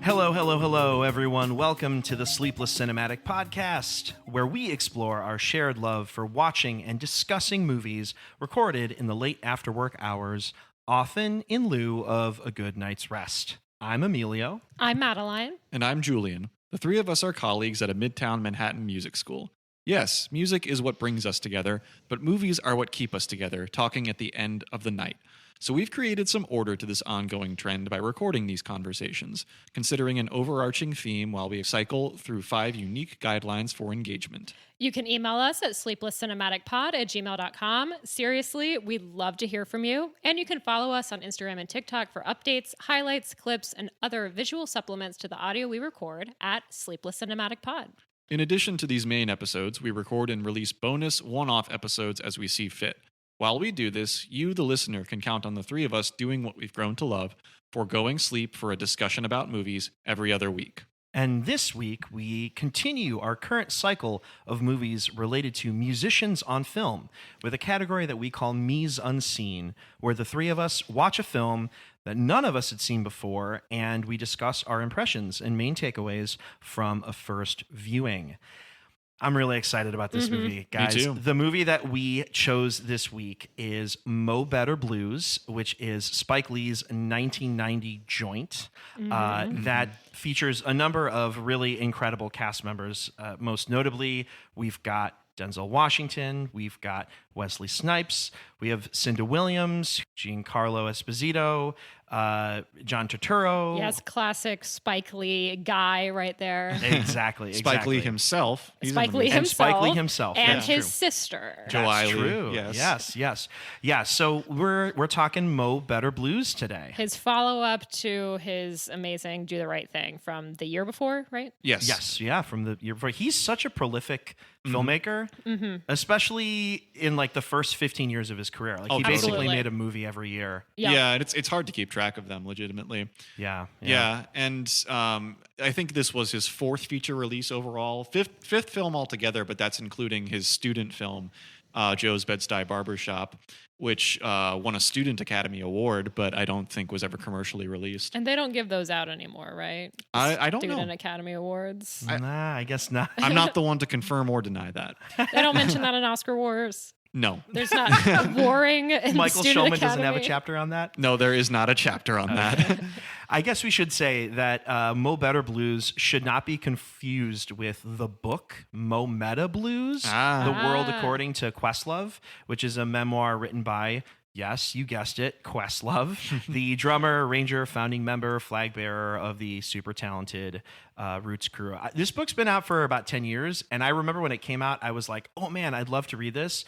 Hello, hello, hello, everyone. Welcome to the Sleepless Cinematic Podcast, where we explore our shared love for watching and discussing movies recorded in the late after-work hours, often in lieu of a good night's rest. I'm Emilio. I'm Madeline. And I'm Julian. The three of us are colleagues at a Midtown Manhattan music school. Yes, music is what brings us together, but movies are what keep us together, talking at the end of the night. So we've created some order to this ongoing trend by recording these conversations, considering an overarching theme while we cycle through 5 unique guidelines for engagement. You can email us at sleeplesscinematicpod@gmail.com. Seriously, we'd love to hear from you. And you can follow us on Instagram and TikTok for updates, highlights, clips, and other visual supplements to the audio we record at Sleepless Cinematic Pod. In addition to these main episodes, we record and release bonus one-off episodes as we see fit. While we do this, you, the listener, can count on the three of us doing what we've grown to love, foregoing sleep for a discussion about movies every other week. And this week, we continue our current cycle of movies related to musicians on film with a category that we call Mise Unseen, where the three of us watch a film that none of us had seen before, and we discuss our impressions and main takeaways from a first viewing. I'm really excited about this movie, guys. Me too. The movie that we chose this week is Mo Better Blues, which is Spike Lee's 1990 joint that features a number of really incredible cast members. Most notably, we've got Denzel Washington, we've got Wesley Snipes, we have Cinda Williams, Giancarlo Esposito, John Turturro. Yes, classic Spike Lee guy right there. Exactly. Spike Lee himself. Spike Lee And himself. Spike Lee himself. And That's his true. sister. Joe That's Eiley, true. yes. Yeah, so we're talking Mo Better Blues today. His follow-up to his amazing Do the Right Thing from the year before, right? Yes. Yeah, from the year before. He's such a prolific filmmaker, especially in like the first 15 years of his career. Like he basically Absolutely. made a movie every year. Yeah, and it's hard to keep track of them legitimately. Yeah. And I think this was his 4th feature release overall, fifth film altogether, but that's including his student film, Joe's Bed-Stuy Barbershop, which won a Student Academy Award, but I don't think was ever commercially released. And they don't give those out anymore, right? I don't Student know. Academy Awards. Nah, I guess not. I'm not the one to confirm or deny that. They don't mention that in Oscar Wars. No. There's not warring in Michael Student Shulman doesn't have a Academy. chapter on that. No, there is not a chapter on that. I guess we should say that Mo Better Blues should not be confused with the book Mo Meta Blues, The World According to Questlove, which is a memoir written by, yes, you guessed it, Questlove, the drummer, arranger, founding member, flag bearer of the super talented Roots crew. This book's been out for about 10 years, and I remember when it came out, I was like, oh man, I'd love to read this.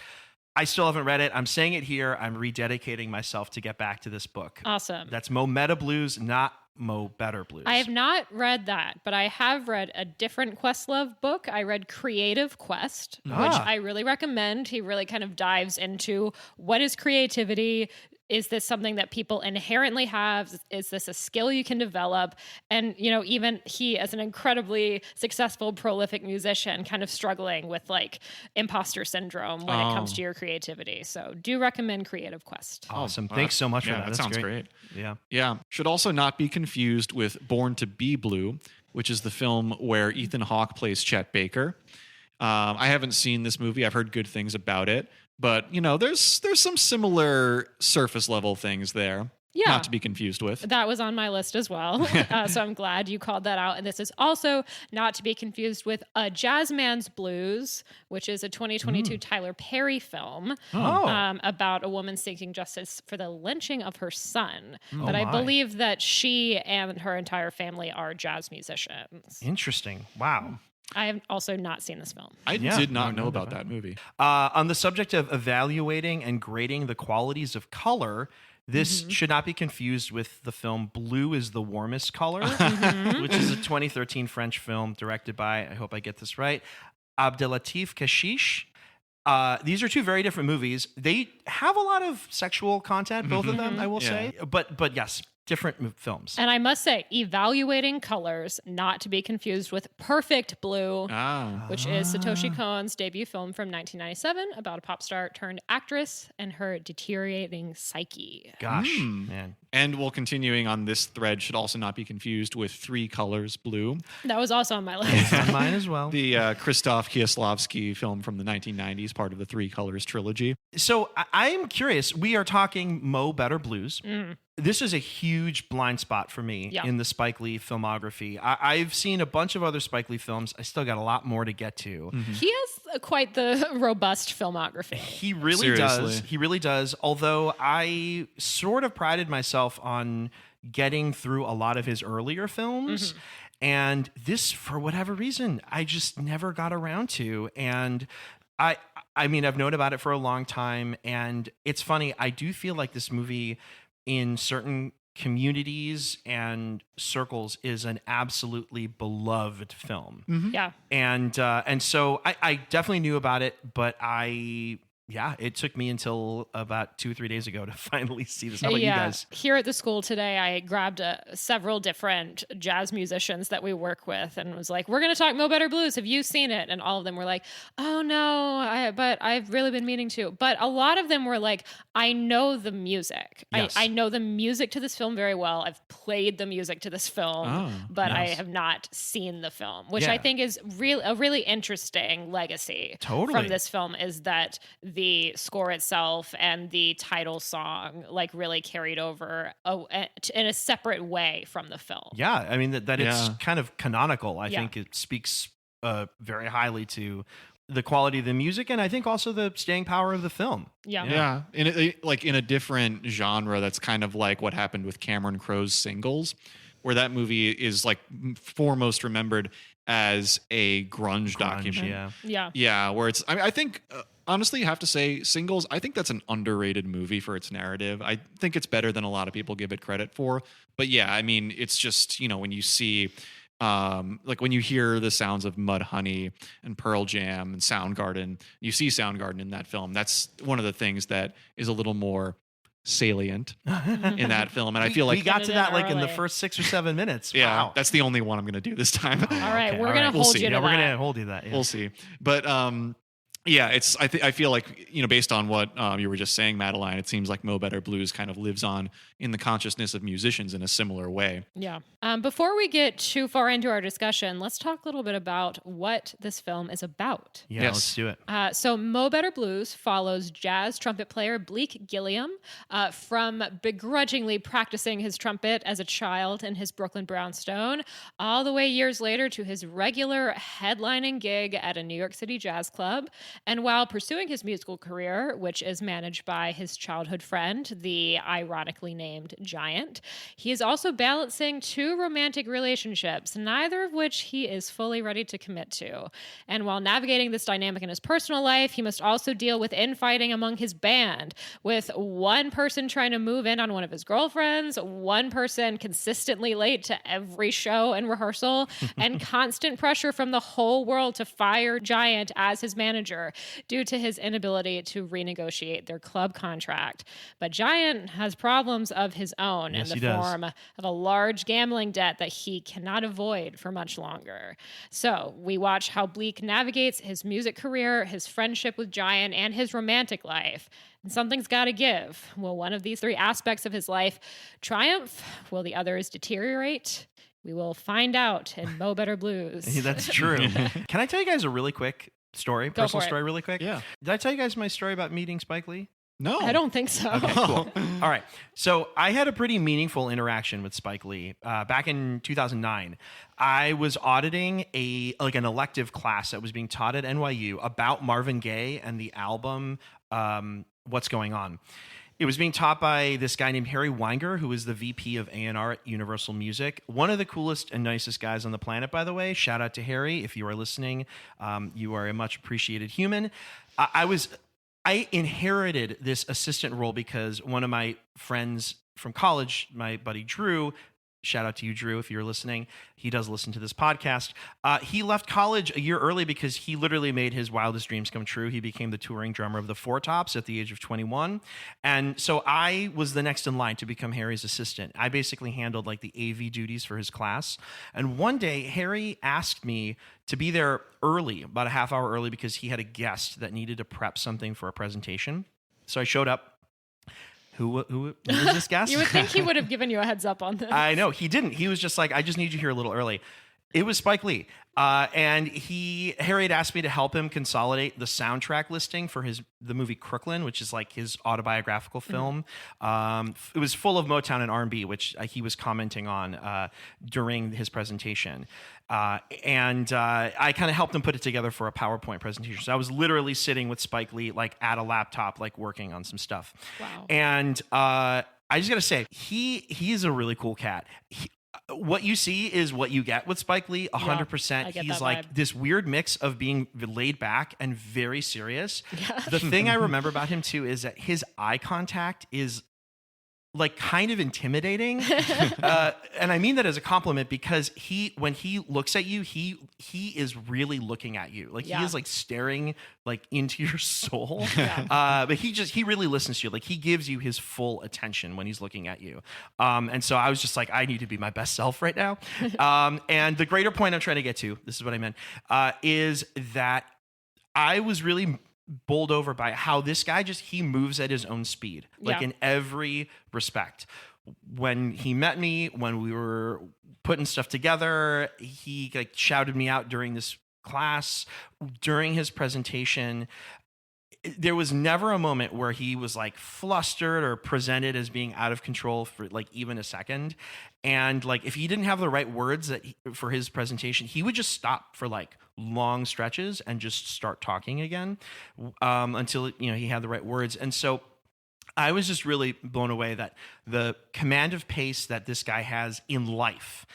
I still haven't read it. I'm saying it here. I'm rededicating myself to get back to this book. Awesome. That's Mo Meta Blues, not Mo Better Blues. I have not read that, but I have read a different Questlove book. I read Creative Quest, which I really recommend. He really kind of dives into what is creativity. Is this something that people inherently have? Is this a skill you can develop? And, you know, even he, as an incredibly successful, prolific musician, kind of struggling with like imposter syndrome when it comes to your creativity. So do recommend Creative Quest. Awesome. Thanks so much for that. That That's sounds great. Yeah. Yeah. Should also not be confused with Born to Be Blue, which is the film where Ethan Hawke plays Chet Baker. I haven't seen this movie. I've heard good things about it. But, you know, there's some similar surface level things there. Yeah. Not to be confused with. That was on my list as well. So I'm glad you called that out. And this is also not to be confused with A Jazzman's Blues, which is a 2022 Tyler Perry film about a woman seeking justice for the lynching of her son. But I believe that she and her entire family are jazz musicians. Interesting. Wow. I have also not seen this film. I did not know about that movie. On the subject of evaluating and grading the qualities of color, this should not be confused with the film Blue is the Warmest Color, which is a 2013 French film directed by, I hope I get this right, Abdelatif Kechiche. These are two very different movies. They have a lot of sexual content, both of them, I will say. But yes, different films. And I must say, Evaluating Colors, not to be confused with Perfect Blue, which is Satoshi Kon's debut film from 1997 about a pop star turned actress and her deteriorating psyche. Gosh, man. And we'll continuing on this thread should also not be confused with Three Colors Blue. That was also on my list. On mine as well. The Krzysztof Kieslowski film from the 1990s, part of the Three Colors trilogy. So I'm curious. We are talking Mo Better Blues. This is a huge blind spot for me in the Spike Lee filmography. I've seen a bunch of other Spike Lee films. I still got a lot more to get to. He has quite the robust filmography. He really does. He really does. Although I sort of prided myself on getting through a lot of his earlier films. And this, for whatever reason, I just never got around to. And I mean, I've known about it for a long time. And it's funny. I do feel like this movie in certain communities and circles is an absolutely beloved film. Yeah. And so I definitely knew about it, but it took me until about 2 or 3 days ago to finally see this. How about you guys? Here at the school today, I grabbed several different jazz musicians that we work with and was like, we're going to talk Mo Better Blues. Have you seen it? And all of them were like, oh no, but I've really been meaning to. But a lot of them were like, I know the music. Yes. I know the music to this film very well. I've played the music to this film, but I have not seen the film, which I think is a really interesting legacy from this film, is that the score itself and the title song like really carried over in a separate way from the film. Yeah, I mean that it's kind of canonical. I think it speaks very highly to the quality of the music, and I think also the staying power of the film. Yeah. In a different genre, that's kind of like what happened with Cameron Crowe's Singles, where that movie is like foremost remembered as a grunge document. Yeah. Where it's, I think. Honestly, you have to say Singles, I think that's an underrated movie for its narrative. I think it's better than a lot of people give it credit for. But yeah, I mean, it's just, when you see, like when you hear the sounds of Mudhoney and Pearl Jam and Soundgarden, you see Soundgarden in that film. That's one of the things that is a little more salient in that film. And I feel like we got to that like in the first 6 or 7 minutes. Yeah, wow. That's the only one I'm going to do this time. All right, we're going to hold you to that. We're going to hold you to that. Yeah. We'll see. But yeah, it's. I feel like based on what you were just saying, Madeline, it seems like Mo Better Blues kind of lives on in the consciousness of musicians in a similar way. Yeah. Before we get too far into our discussion, let's talk a little bit about what this film is about. Yeah, let's do it. So Mo Better Blues follows jazz trumpet player Bleak Gilliam from begrudgingly practicing his trumpet as a child in his Brooklyn brownstone, all the way years later to his regular headlining gig at a New York City jazz club. And while pursuing his musical career, which is managed by his childhood friend, the ironically named Giant, he is also balancing 2 romantic relationships, neither of which he is fully ready to commit to. And while navigating this dynamic in his personal life, he must also deal with infighting among his band, with one person trying to move in on one of his girlfriends, one person consistently late to every show and rehearsal, and constant pressure from the whole world to fire Giant as his manager due to his inability to renegotiate their club contract. But Giant has problems of his own in the form of a large gambling debt that he cannot avoid for much longer. So we watch how Bleak navigates his music career, his friendship with Giant, and his romantic life. And something's got to give. Will one of these 3 aspects of his life triumph? Will the others deteriorate? We will find out in Mo Better Blues. That's true. Can I tell you guys a really quick personal story really quick? Yeah. Did I tell you guys my story about meeting Spike Lee? No. I don't think so. Okay, cool. All right. So I had a pretty meaningful interaction with Spike Lee back in 2009. I was auditing an elective class that was being taught at NYU about Marvin Gaye and the album What's Going On. It was being taught by this guy named Harry Weinger, who is the VP of A&R at Universal Music. One of the coolest and nicest guys on the planet, by the way. Shout out to Harry. If you are listening, you are a much appreciated human. I inherited this assistant role because one of my friends from college, my buddy Drew, shout out to you, Drew, if you're listening. He does listen to this podcast. He left college a year early because he literally made his wildest dreams come true. He became the touring drummer of the Four Tops at the age of 21. And so I was the next in line to become Harry's assistant. I basically handled like the AV duties for his class. And one day, Harry asked me to be there early, about a half hour early, because he had a guest that needed to prep something for a presentation. So I showed up. Who was this guest? You would think he would have given you a heads up on this. I know. He didn't. He was just like, I just need you here a little early. It was Spike Lee. And Harry had asked me to help him consolidate the soundtrack listing for the movie Crooklyn, which is like his autobiographical film. It was full of Motown and R&B, which he was commenting on during his presentation. And I kind of helped him put it together for a PowerPoint presentation. So I was literally sitting with Spike Lee, like at a laptop, like working on some stuff. Wow. And I just got to say, he is a really cool cat. What you see is what you get with Spike Lee, 100%. Yeah, he's like this weird mix of being laid back and very serious. Yeah. The thing I remember about him too is that his eye contact is like kind of intimidating. And I mean that as a compliment, because when he looks at you, he is really looking at you. Like he is like staring like into your soul. Yeah. But he really listens to you. Like he gives you his full attention when he's looking at you. And so I was just like, I need to be my best self right now. And the greater point I'm trying to get to, this is what I meant, is that I was really bowled over by how this guy he moves at his own speed, like in every respect. When he met me, when we were putting stuff together, he like shouted me out during this class, during his presentation. There was never a moment where he was like flustered or presented as being out of control for like even a second. And like if he didn't have the right words for his presentation, he would just stop for like long stretches and just start talking again until he had the right words. And so I was just really blown away that the command of pace that this guy has in life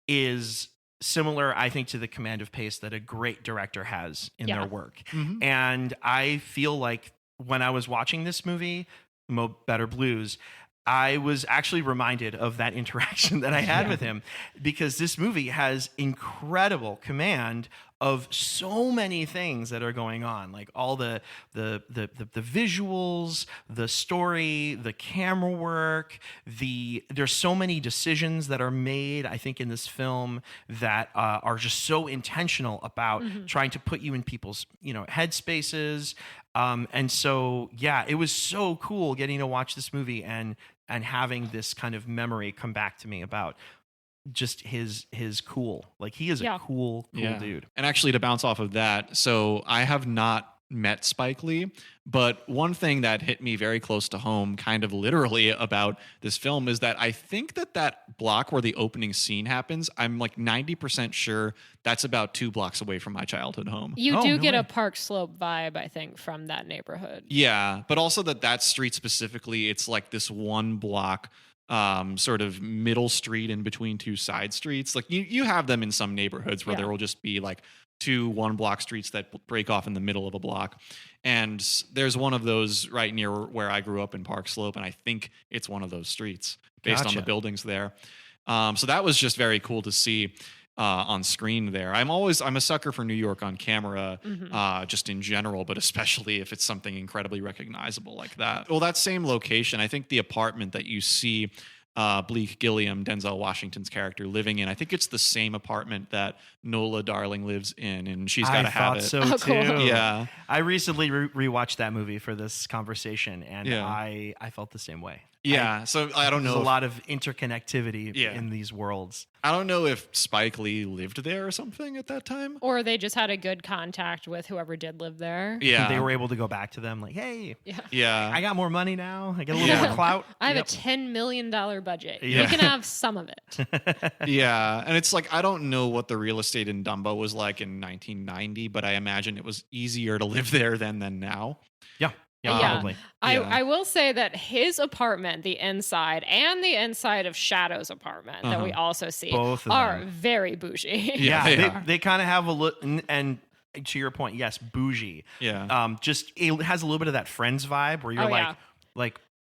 is similar, I think, to the command of pace that a great director has in their work. Mm-hmm. And I feel like when I was watching this movie, Mo Better Blues, I was actually reminded of that interaction that I had with him, because this movie has incredible command of so many things that are going on, like all the visuals, the story, the camera work, there's so many decisions that are made, I think, in this film that are just so intentional about trying to put you in people's, headspaces. And so, it was so cool getting to watch this movie and having this kind of memory come back to me about just his cool. Like he is a cool dude. And actually, to bounce off of that, so I have not met Spike Lee, but one thing that hit me very close to home, kind of literally, about this film is that I think that block where the opening scene happens, I'm like 90% sure that's about 2 blocks away from my childhood home. You do get a Park Slope vibe, I think, from that neighborhood. Yeah, but also that street specifically, it's like this one block sort of middle street in between 2 side streets. Like you have them in some neighborhoods where there will just be like 2 1-block streets that break off in the middle of a block. And there's one of those right near where I grew up in Park Slope, and I think it's one of those streets based on the buildings there. So that was just very cool to see on screen there. I'm a sucker for New York on camera, just in general, but especially if it's something incredibly recognizable like that. Well, that same location, I think the apartment that you see Bleak Gilliam, Denzel Washington's character, living in, I think it's the same apartment that Nola Darling lives in, and She's Gotta Have It. So too. Cool. Yeah, I recently rewatched that movie for this conversation, and I felt the same way. Yeah, so I don't know. There's a lot of interconnectivity in these worlds. I don't know if Spike Lee lived there or something at that time. Or they just had a good contact with whoever did live there. Yeah. They were able to go back to them like, hey, yeah. I got more money now. I get a little more clout. I have a $10 million budget. You can have some of it. Yeah. And it's like, I don't know what the real estate in Dumbo was like in 1990, but I imagine it was easier to live there than now. Yeah, probably. I will say that his apartment, the inside, and the inside of Shadow's apartment that we also see both are very bougie. Yeah, they kind of have a look, and to your point, yes, bougie. Yeah. Just it has a little bit of that Friends vibe where you're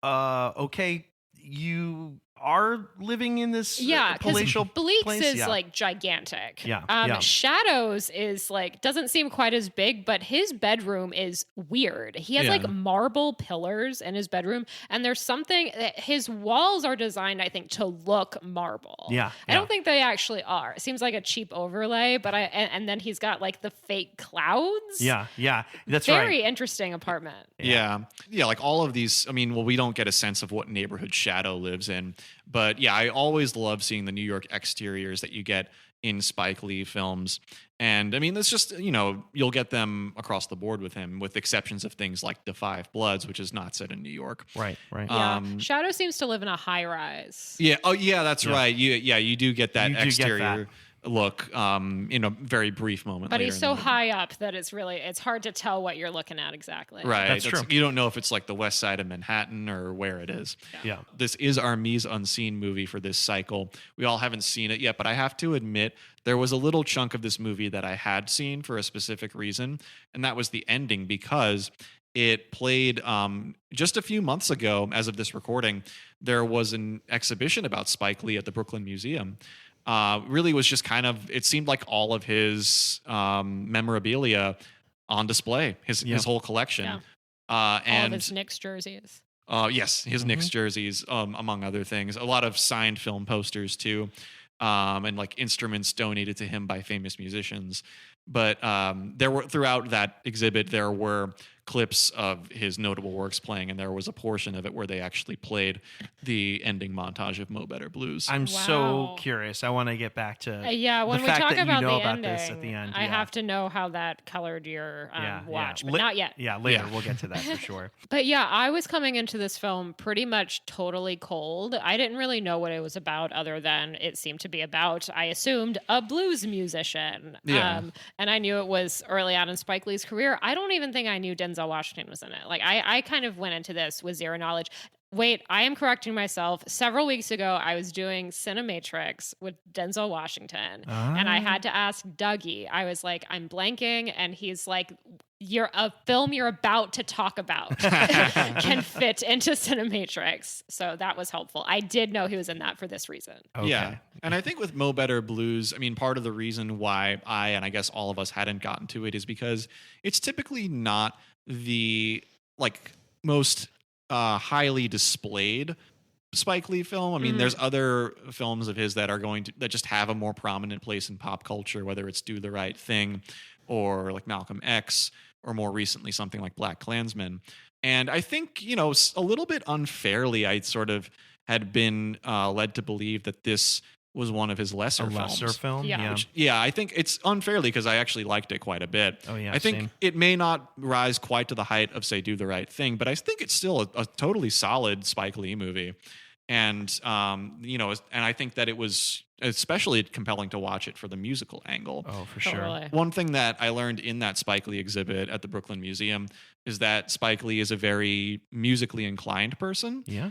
okay, you are living in this because palatial Bleaks place. is like gigantic. Yeah. Shadows is like doesn't seem quite as big, but his bedroom is weird. He has like marble pillars in his bedroom, and there's something his walls are designed, I think, to look marble. I don't think they actually are. It seems like a cheap overlay, but and then he's got like the fake clouds. That's very interesting apartment. Like all of these. I mean, well, we don't get a sense of what neighborhood Shadow lives in. But yeah, I always love seeing the New York exteriors that you get in Spike Lee films. And I mean, that's just, you'll get them across the board with him, with exceptions of things like The Five Bloods, which is not set in New York. Right. Shadow seems to live in a high rise. Yeah. Oh, yeah, that's right. You do get that exterior look in a very brief moment. But he's so high up that it's hard to tell what you're looking at exactly. Right. That's true. You don't know if it's like the west side of Manhattan or where it is. Yeah. This is our Mise Unseen movie for this cycle. We all haven't seen it yet, but I have to admit there was a little chunk of this movie that I had seen for a specific reason, and that was the ending, because it played just a few months ago, as of this recording. There was an exhibition about Spike Lee at the Brooklyn Museum. Really was just kind of, it seemed like all of his memorabilia on display, his whole collection. And all of his Knicks jerseys. Yes, his Knicks jerseys, among other things. A lot of signed film posters too, and like instruments donated to him by famous musicians. But there were, throughout that exhibit, there were clips of his notable works playing, and there was a portion of it where they actually played the ending montage of Mo Better Blues. I'm so curious. I want to get back to when we fact talk that about you know the about ending, this at the end. I have to know how that colored your watch, but not yet. Yeah, later we'll get to that for sure. But I was coming into this film pretty much totally cold. I didn't really know what it was about, other than it seemed to be about, I assumed, a blues musician. And I knew it was early on in Spike Lee's career. I don't even think I knew Denzel Washington was in it. Like I kind of went into this with zero knowledge. Wait, I am correcting myself. Several weeks ago, I was doing Cinematrix with Denzel Washington, and I had to ask Dougie. I was like, I'm blanking, and he's like, a film you're about to talk about can fit into Cinematrix. So that was helpful. I did know he was in that for this reason. Okay. Yeah. And I think with Mo Better Blues, I mean, part of the reason why and I guess all of us hadn't gotten to it is because it's typically not the most highly displayed Spike Lee film. I mean, there's other films of his that just have a more prominent place in pop culture, whether it's Do the Right Thing or like Malcolm X, or more recently something like Black Klansman. And I think, a little bit unfairly, I sort of had been led to believe that this was one of his lesser film. Yeah. Which, I think it's unfairly, because I actually liked it quite a bit. Oh yeah, I think same. it may not rise quite to the height of, say, Do the Right Thing, but I think it's still a totally solid Spike Lee movie. And and I think that it was especially compelling to watch it for the musical angle. Oh, for sure. One thing that I learned in that Spike Lee exhibit at the Brooklyn Museum is that Spike Lee is a very musically inclined person. Yeah.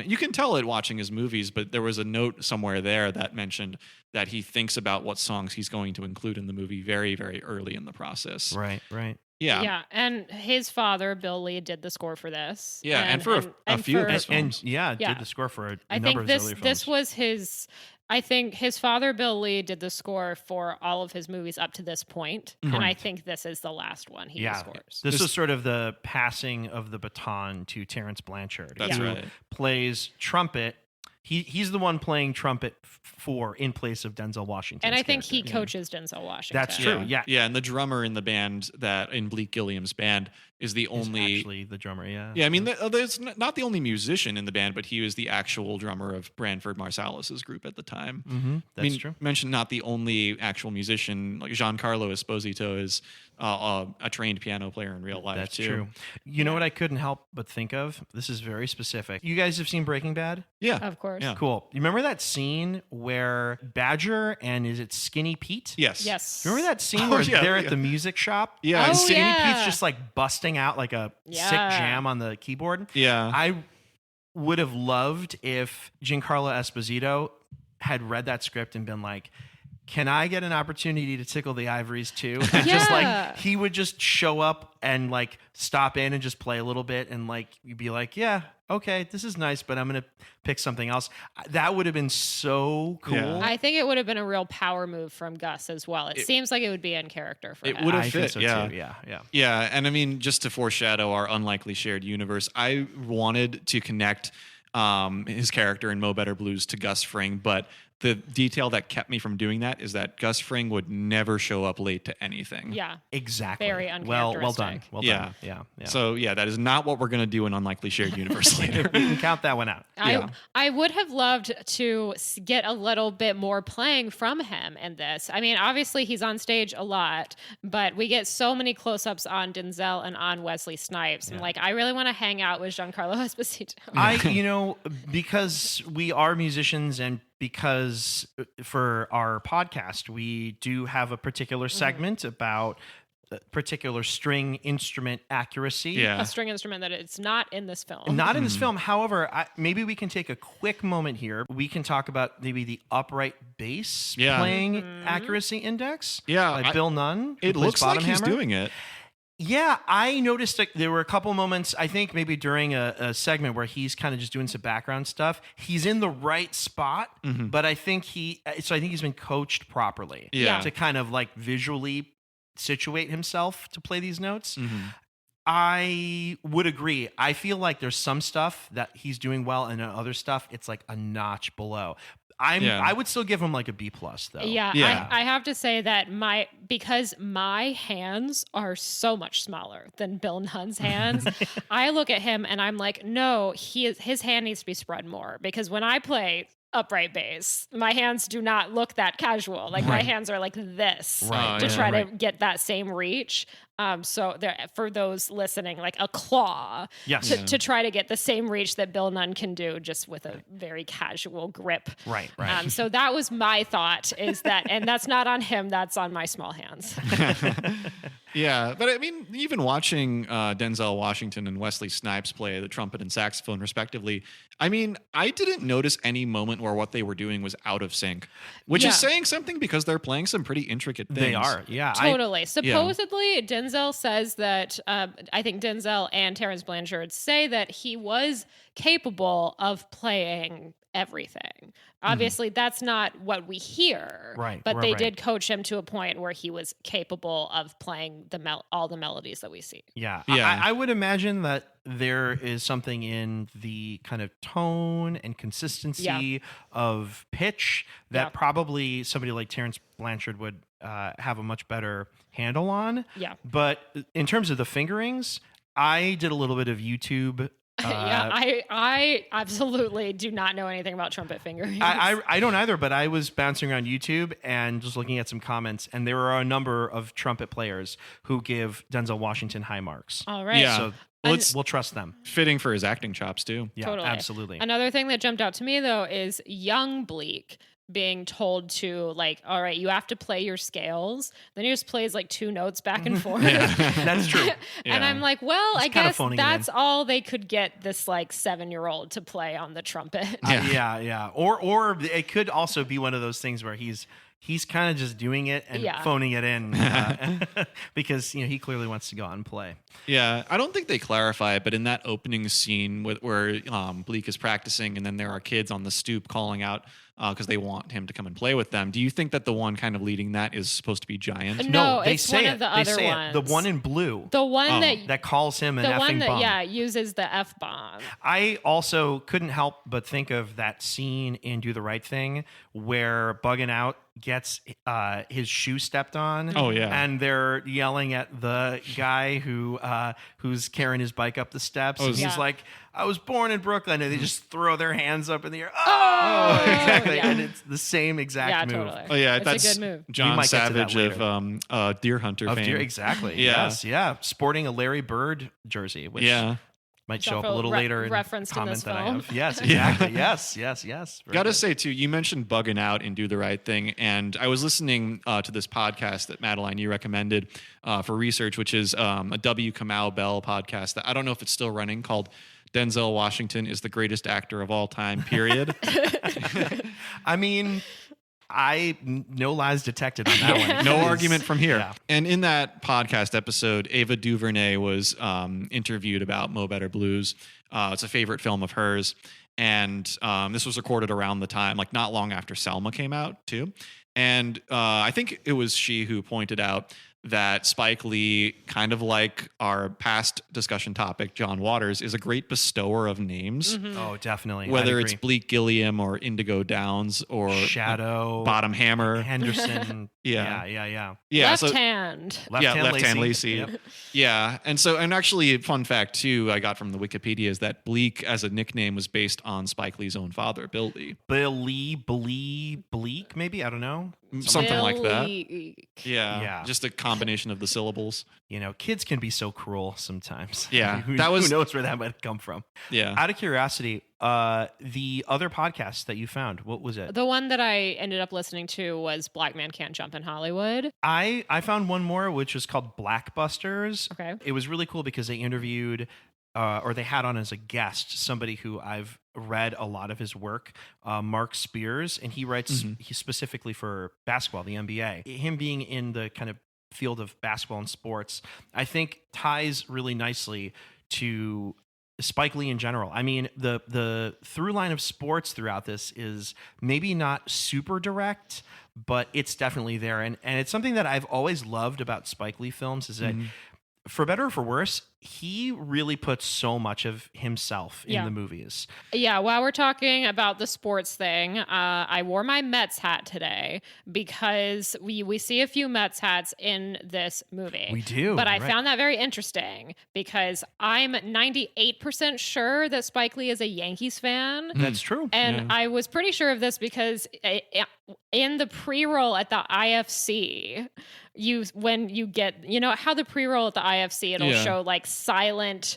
You can tell it watching his movies, but there was a note somewhere there that mentioned that he thinks about what songs he's going to include in the movie very, very early in the process. Right. Yeah. Yeah. And his father, Bill Lee, did the score for this. Yeah. And for a few of his films. Did the score for a think number of his early films. This was his. I think his father, Bill Lee, did the score for all of his movies up to this point, and I think this is the last one he scores. This was sort of the passing of the baton to Terrence Blanchard, That's who right. plays trumpet. He's the one playing trumpet in place of Denzel Washington. And I think he coaches Denzel Washington. That's true. Yeah. And the drummer in the band in Bleak Gilliam's band is the only actually the drummer. Yeah. Yeah, I mean, there's not the only musician in the band, but he was the actual drummer of Branford Marsalis's group at the time. Mm-hmm. That's true. Mentioned not the only actual musician, like Giancarlo Esposito is a trained piano player in real life. That's too. true. You know what I couldn't help but think of? This is very specific. You guys have seen Breaking Bad? Yeah, of course. Yeah. Cool. You remember that scene where Badger and is it Skinny Pete? Yes. Remember that scene where they're at the music shop? Yeah. And Oh, Skinny yeah. Pete's just like busting out like a sick jam on the keyboard. Yeah. I would have loved if Giancarlo Esposito had read that script and been like, can I get an opportunity to tickle the ivories too? And just like, he would just show up and like stop in and just play a little bit. And like, you'd be like, yeah, okay, this is nice, but I'm going to pick something else. That would have been so cool. Yeah. I think it would have been a real power move from Gus as well. It seems like it would be in character for him. It would have I fit, think so yeah. too. Yeah. Yeah, and I mean, just to foreshadow our unlikely shared universe, I wanted to connect his character in Mo Better Blues to Gus Fring, but the detail that kept me from doing that is that Gus Fring would never show up late to anything. Yeah. Exactly. Very uncharacteristic. Well done. Well done. Yeah. So yeah, that is not what we're going to do in Unlikely Shared Universe later. We can count that one out. I would have loved to get a little bit more playing from him in this. I mean, obviously he's on stage a lot, but we get so many close-ups on Denzel and on Wesley Snipes. And like, I really want to hang out with Giancarlo Esposito. Because we are musicians and because for our podcast, we do have a particular segment about particular string instrument accuracy. Yeah. A string instrument that it's not in this film. Not in this film. However, maybe we can take a quick moment here. We can talk about maybe the upright bass playing accuracy index by Bill Nunn. It looks like he's doing it. Yeah, I noticed that there were a couple moments, I think maybe during a segment where he's kind of just doing some background stuff. He's in the right spot, but I think he's been coached properly to kind of like visually situate himself to play these notes. I would agree. I feel like there's some stuff that he's doing well, and other stuff it's like a notch below. I would still give him like a B+ though. Yeah. I have to say that because my hands are so much smaller than Bill Nunn's hands, I look at him and I'm like, no, his hand needs to be spread more, because when I play upright bass, my hands do not look that casual. Like my hands are like this to try to get that same reach. So there, for those listening, like a claw to try to get the same reach that Bill Nunn can do, just with a very casual grip. Right. So that was my thought, is that, and that's not on him, that's on my small hands. Yeah, but I mean, even watching Denzel Washington and Wesley Snipes play the trumpet and saxophone respectively, I mean, I didn't notice any moment where what they were doing was out of sync, which is saying something, because they're playing some pretty intricate things. They are, yeah. Totally. Supposedly, Denzel says that, I think Denzel and Terrence Blanchard say that he was capable of playing everything. Obviously, that's not what we hear. Right. But they did coach him to a point where he was capable of playing all the melodies that we see. Yeah. I would imagine that there is something in the kind of tone and consistency of pitch that probably somebody like Terrence Blanchard would have a much better handle on. Yeah. But in terms of the fingerings, I did a little bit of YouTube. I absolutely do not know anything about trumpet fingering. I don't either, but I was bouncing around YouTube and just looking at some comments, and there are a number of trumpet players who give Denzel Washington high marks. All right. Yeah. So we'll trust them. Fitting for his acting chops too. Yeah, totally. Absolutely. Another thing that jumped out to me, though, is young Bleak being told to, like, all right, you have to play your scales. Then he just plays like two notes back and forth. That's true. And I'm like, well, I guess that's all they could get this like 7-year-old to play on the trumpet. Yeah. Or it could also be one of those things where he's kind of just doing it and phoning it in because he clearly wants to go out and play. Yeah, I don't think they clarify it, but in that opening scene where Bleak is practicing, and then there are kids on the stoop calling out because they want him to come and play with them. Do you think that the one kind of leading that is supposed to be Giant? No, they it's say one of the other ones. The one in blue. The one that calls him an effing one that bum. uses the F bomb. I also couldn't help but think of that scene in Do the Right Thing where Bugging Out gets his shoe stepped on. Oh yeah, and they're yelling at the guy who's carrying his bike up the steps, and he's like, "I was born in Brooklyn," and they just throw their hands up in the air. Oh, exactly, and it's the same exact move. Totally. Oh yeah, that's a good move. John Savage of Deer Hunter fame. Exactly. Yeah. Yes. Sporting a Larry Bird jersey, which might show up a little later in comment that I have. Yes, exactly. Yes. Gotta say too, you mentioned Bugging Out and Do the Right Thing, and I was listening to this podcast that Madeline you recommended for research, which is a W. Kamau Bell podcast that I don't know if it's still running, called Denzel Washington is the greatest actor of all time, period. I mean, No lies detected on that one. No argument from here. Yeah. And in that podcast episode, Ava DuVernay was interviewed about Mo Better Blues. It's a favorite film of hers. And this was recorded around the time, like not long after Selma came out, too. And I think it was she who pointed out that Spike Lee, kind of like our past discussion topic, John Waters, is a great bestower of names. Mm-hmm. Oh, definitely. Whether it's Bleak Gilliam or Indigo Downs or Shadow, Bottom Hammer, Henderson. Yeah. Yeah, left hand. Left hand Lacey. Yep. Yeah. And actually, a fun fact, too, I got from the Wikipedia is that Bleak as a nickname was based on Spike Lee's own father, Bill Lee. Bleak, maybe? I don't know. Something like that. Bleak. Yeah. Just a combination of the syllables. Kids can be so cruel sometimes. Yeah. Who knows where that might come from? Yeah. Out of curiosity, the other podcast that you found, what was it? The one that I ended up listening to was Black Man Can't Jump in Hollywood. I found one more, which was called Blackbusters. Okay. It was really cool because they interviewed or they had on as a guest somebody who I've read a lot of his work, Mark Spears, and he writes he specifically for basketball, the NBA. Him being in the kind of field of basketball and sports, I think ties really nicely to Spike Lee in general. I mean, the through line of sports throughout this is maybe not super direct, but it's definitely there. And it's something that I've always loved about Spike Lee films is that for better or for worse, he really puts so much of himself in the movies. Yeah, while we're talking about the sports thing, I wore my Mets hat today because we see a few Mets hats in this movie. We do. But I found that very interesting because I'm 98% sure that Spike Lee is a Yankees fan. That's true. And I was pretty sure of this because in the pre-roll at the IFC, when you get, how the pre-roll at the IFC, it'll show like silent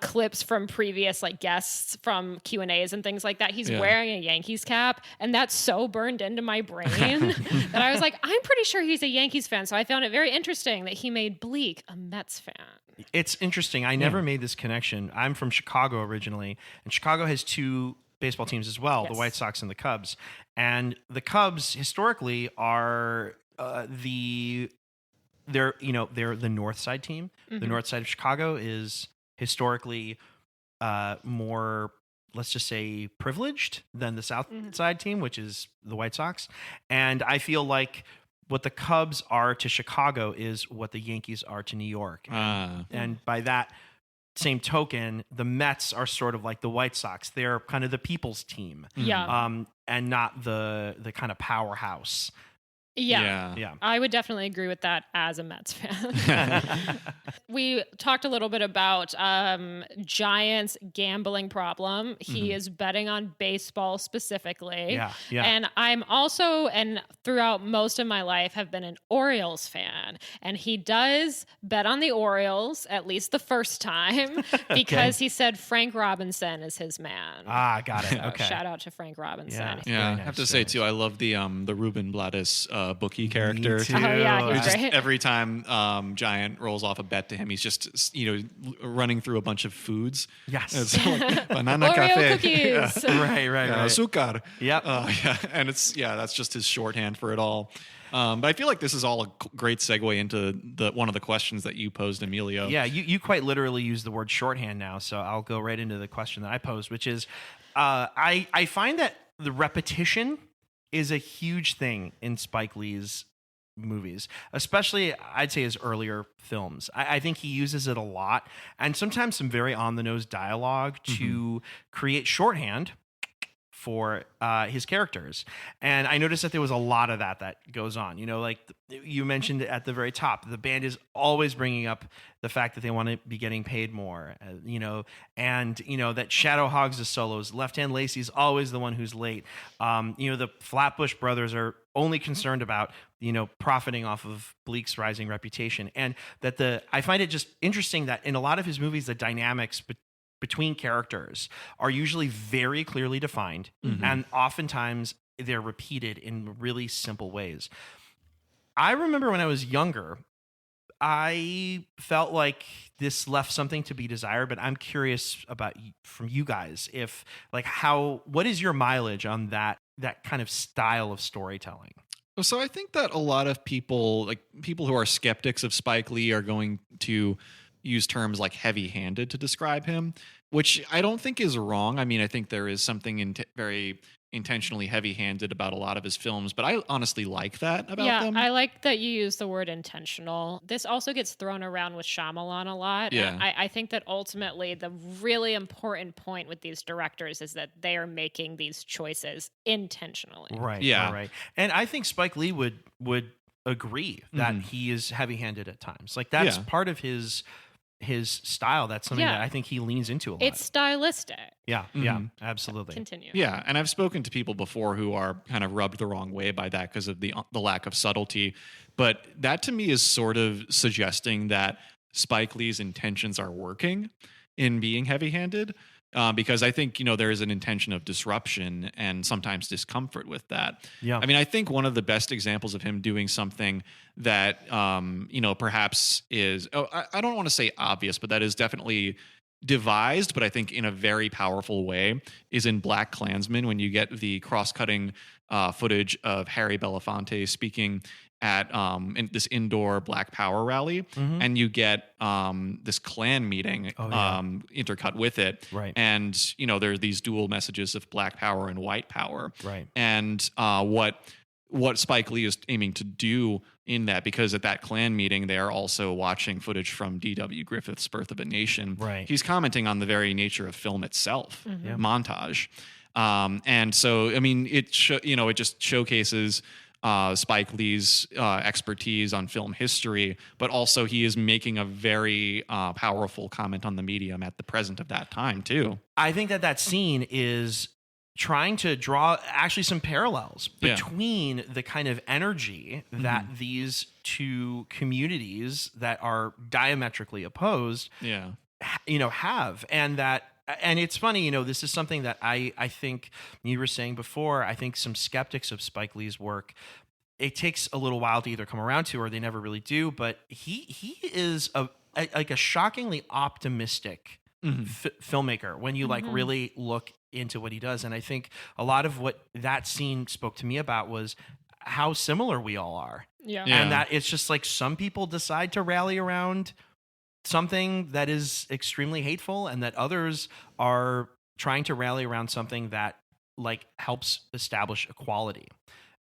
clips from previous like guests from Q&As and things like that. He's wearing a Yankees cap, and that's so burned into my brain that I was like, I'm pretty sure he's a Yankees fan. So I found it very interesting that he made Bleak a Mets fan. It's interesting. I never made this connection. I'm from Chicago originally, and Chicago has two baseball teams as well, the White Sox and the Cubs. And the Cubs historically are they're the north side team. The north side of Chicago is historically more, let's just say, privileged than the south side team, which is the White Sox. And I feel like what the Cubs are to Chicago is what the Yankees are to New York. And by that same token, the Mets are sort of like the White Sox. They're kind of the people's team. And not the kind of powerhouse. Yeah. I would definitely agree with that as a Mets fan. We talked a little bit about Giants' gambling problem. He is betting on baseball specifically. Yeah. And I'm also, and throughout most of my life, have been an Orioles fan. And he does bet on the Orioles, at least the first time, because he said Frank Robinson is his man. Got it. So Okay. shout out to Frank Robinson. Yeah, I nice, have to say too, I love the Ruben Blades bookie character. Me too. Oh yeah, he's Just great. every time Giant rolls off a bet to him, he's just running through a bunch of foods. Yes. It's like banana Oreo cafe, cookies. Right. azúcar. Yep. And that's just his shorthand for it all. But I feel like this is all a great segue into one of the questions that you posed, Emilio. Yeah, you quite literally use the word shorthand now, so I'll go right into the question that I posed, which is I find that the repetition is a huge thing in Spike Lee's movies, especially I'd say his earlier films. I think he uses it a lot, and sometimes some very on-the-nose dialogue to create shorthand for his characters. And I noticed that there was a lot of that goes on. Like you mentioned at the very top, the band is always bringing up the fact that they want to be getting paid more, and that Shadow hogs the solos. Left Hand Lacey's always the one who's late. The Flatbush brothers are only concerned about profiting off of Bleak's rising reputation, and that I find it just interesting that in a lot of his movies, the dynamics between characters are usually very clearly defined, and oftentimes they're repeated in really simple ways. I remember when I was younger, I felt like this left something to be desired, but I'm curious about from you guys what is your mileage on that that kind of style of storytelling. So I think that a lot of people, like people who are skeptics of Spike Lee, are going to use terms like heavy-handed to describe him, which I don't think is wrong. I mean, I think there is something very intentionally heavy-handed about a lot of his films, but I honestly like that about them. I like that you use the word intentional. This also gets thrown around with Shyamalan a lot. Yeah. I think that ultimately the really important point with these directors is that they are making these choices intentionally. Right. Yeah. Right. And I think Spike Lee would agree that he is heavy-handed at times. Like that's part of his style. That's something that I think he leans into a lot. It's stylistic. Yeah, yeah, absolutely. Continue. Yeah, and I've spoken to people before who are kind of rubbed the wrong way by that because of the lack of subtlety. But that to me is sort of suggesting that Spike Lee's intentions are working in being heavy-handed. Because I think, there is an intention of disruption and sometimes discomfort with that. Yeah. I mean, I think one of the best examples of him doing something that, perhaps is, I don't want to say obvious, but that is definitely devised, but I think in a very powerful way, is in Black Klansman, when you get the cross-cutting footage of Harry Belafonte speaking at in this indoor Black Power rally, and you get this Klan meeting intercut with it, right? And there are these dual messages of Black Power and White Power, right? And what Spike Lee is aiming to do in that, because at that Klan meeting they are also watching footage from D.W. Griffith's Birth of a Nation. Right. He's commenting on the very nature of film itself, montage, and so I mean it just showcases Spike Lee's expertise on film history, but also he is making a very powerful comment on the medium at the present of that time too. I think that scene is trying to draw actually some parallels between the kind of energy that these two communities that are diametrically opposed, have, and it's funny, this is something that I think you were saying before. I think some skeptics of Spike Lee's work, it takes a little while to either come around to, or they never really do. But he is a shockingly optimistic filmmaker when you really look into what he does. And I think a lot of what that scene spoke to me about was how similar we all are. Yeah. And that it's just like some people decide to rally around something that is extremely hateful, and that others are trying to rally around something that helps establish equality,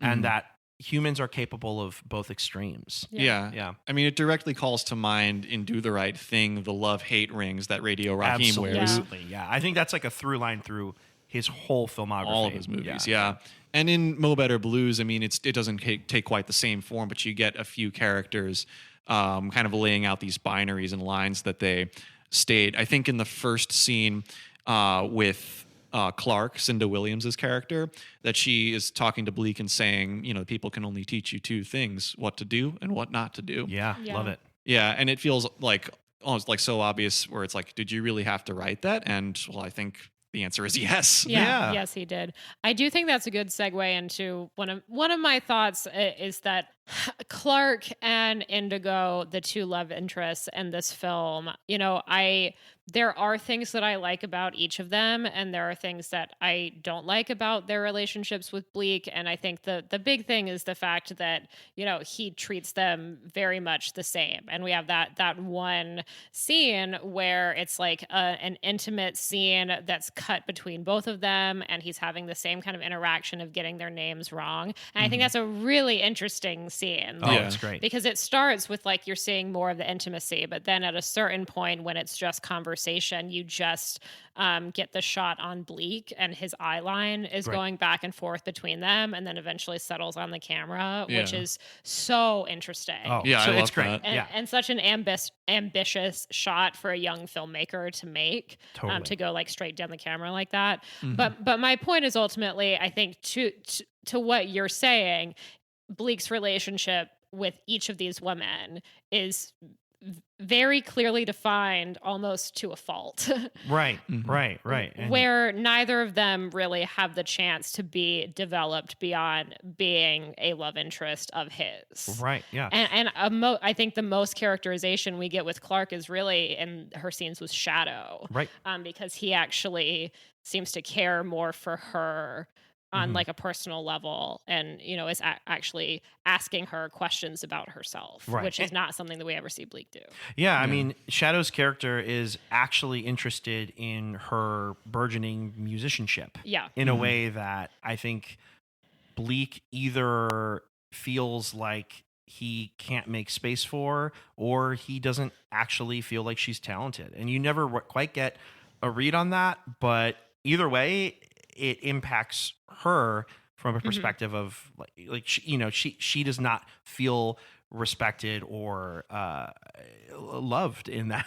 and that humans are capable of both extremes. Yeah. I mean, it directly calls to mind in Do the Right Thing the love-hate rings that Radio Raheem wears. Absolutely, yeah. I think that's like a through line through his whole filmography. All of his movies, yeah. And in Mo Better Blues, I mean, it doesn't take quite the same form, but you get a few characters kind of laying out these binaries and lines that they state. I think in the first scene with Clark, Cinda Williams' character, that she is talking to Bleak and saying, people can only teach you two things: what to do and what not to do. Yeah. Love it. Yeah, and it feels like almost like so obvious, where it's like, did you really have to write that? And well, I think the answer is yes. Yeah. Yes, he did. I do think that's a good segue into one of my thoughts is that Clark and Indigo, the two love interests in this film, there are things that I like about each of them, and there are things that I don't like about their relationships with Bleak. And I think the big thing is the fact that, he treats them very much the same. And we have that one scene where it's like an intimate scene that's cut between both of them, and he's having the same kind of interaction of getting their names wrong. And I think that's a really interesting scene. Oh, it's great. Because it starts with you're seeing more of the intimacy, but then at a certain point when it's just conversation, you just get the shot on Bleak, and his eye line is going back and forth between them, and then eventually settles on the camera, which is so interesting. Oh, yeah, so it's great. And such an ambitious shot for a young filmmaker to make, to go straight down the camera like that. But my point is ultimately, I think to what you're saying, Bleak's relationship with each of these women is very clearly defined, almost to a fault. Right. And where neither of them really have the chance to be developed beyond being a love interest of his. Right, yeah. And I think the most characterization we get with Clark is really in her scenes with Shadow. Right. Because he actually seems to care more for her on like a personal level, and is actually asking her questions about herself, which is not something that we ever see Bleak do. Yeah, I mean, Shadow's character is actually interested in her burgeoning musicianship. Yeah. In a way that I think Bleak either feels like he can't make space for, or he doesn't actually feel like she's talented. And you never quite get a read on that, but either way, it impacts her from a perspective of like she does not feel respected or loved in that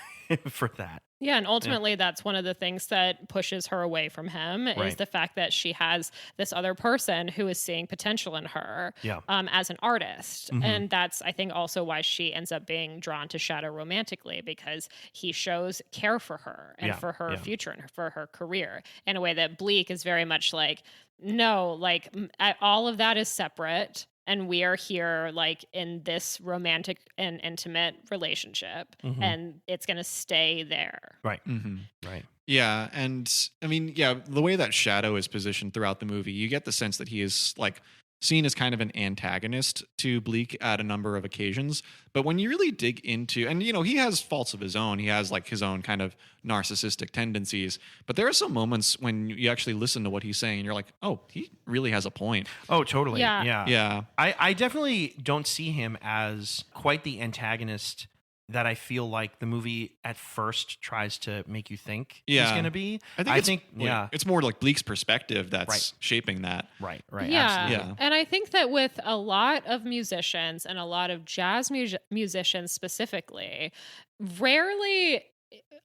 for that. Yeah, and ultimately that's one of the things that pushes her away from him is the fact that she has this other person who is seeing potential in her as an artist. And that's, I think, also why she ends up being drawn to Shadow romantically, because he shows care for her and for her future and for her career in a way that Bleak is very much like, no, like all of that is separate. And we are here like in this romantic and intimate relationship, and it's going to stay there. Right. Right. Yeah. And I mean, the way that Shadow is positioned throughout the movie, you get the sense that he is like seen as kind of an antagonist to Bleak at a number of occasions. But when you really dig into, and he has faults of his own, he has like his own kind of narcissistic tendencies, but there are some moments when you actually listen to what he's saying and you're like, oh, he really has a point. Oh, totally. Yeah. Yeah. I definitely don't see him as quite the antagonist that I feel like the movie at first tries to make you think he's going to be. I think it's more like Bleak's perspective that's shaping that. Right. Yeah. Absolutely. And I think that with a lot of musicians and a lot of jazz musicians specifically, rarely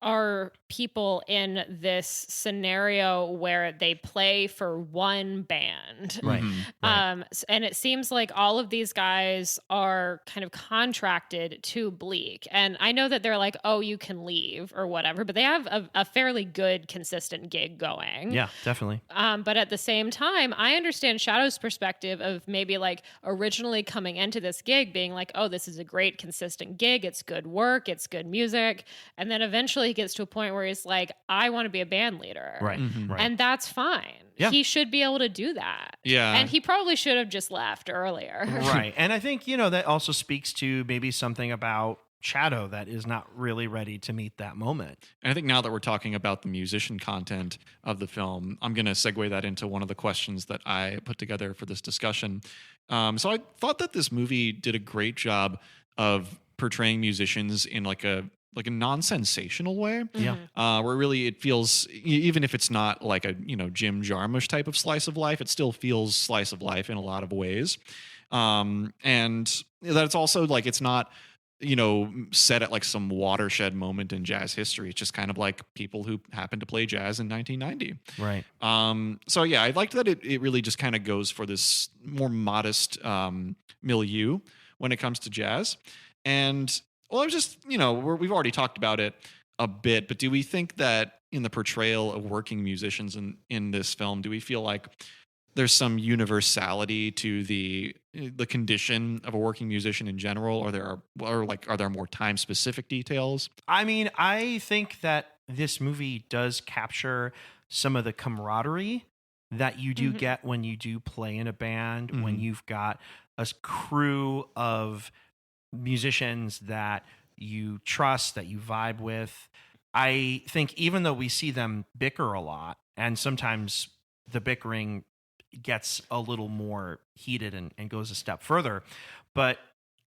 are people in this scenario where they play for one band. Right. And it seems like all of these guys are kind of contracted to Bleak. And I know that they're like, oh, you can leave or whatever, but they have a fairly good, consistent gig going. Yeah, definitely. But at the same time, I understand Shadow's perspective of maybe like originally coming into this gig being like, oh, this is a great, consistent gig. It's good work. It's good music. And then eventually he gets to a point where he's like, I want to be a band leader. Right. Right. And that's fine. Yeah. He should be able to do that. Yeah. And he probably should have just left earlier. Right. And I think, that also speaks to maybe something about Shadow that is not really ready to meet that moment. And I think now that we're talking about the musician content of the film, I'm going to segue that into one of the questions that I put together for this discussion. So I thought that this movie did a great job of portraying musicians in like a non-sensational way. Yeah. Where really it feels, even if it's not like a, Jim Jarmusch type of slice of life, it still feels slice of life in a lot of ways. And that's also like, it's not, set at like some watershed moment in jazz history. It's just kind of like people who happened to play jazz in 1990. Right. So yeah, I liked that it really just kind of goes for this more modest milieu when it comes to jazz. And well, I was just, we've already talked about it a bit, but do we think that in the portrayal of working musicians in this film, do we feel like there's some universality to the condition of a working musician in general, or are there more time specific details? I mean, I think that this movie does capture some of the camaraderie that you do get when you do play in a band, when you've got a crew of musicians that you trust, that you vibe with. I think even though we see them bicker a lot, and sometimes the bickering gets a little more heated and goes a step further, but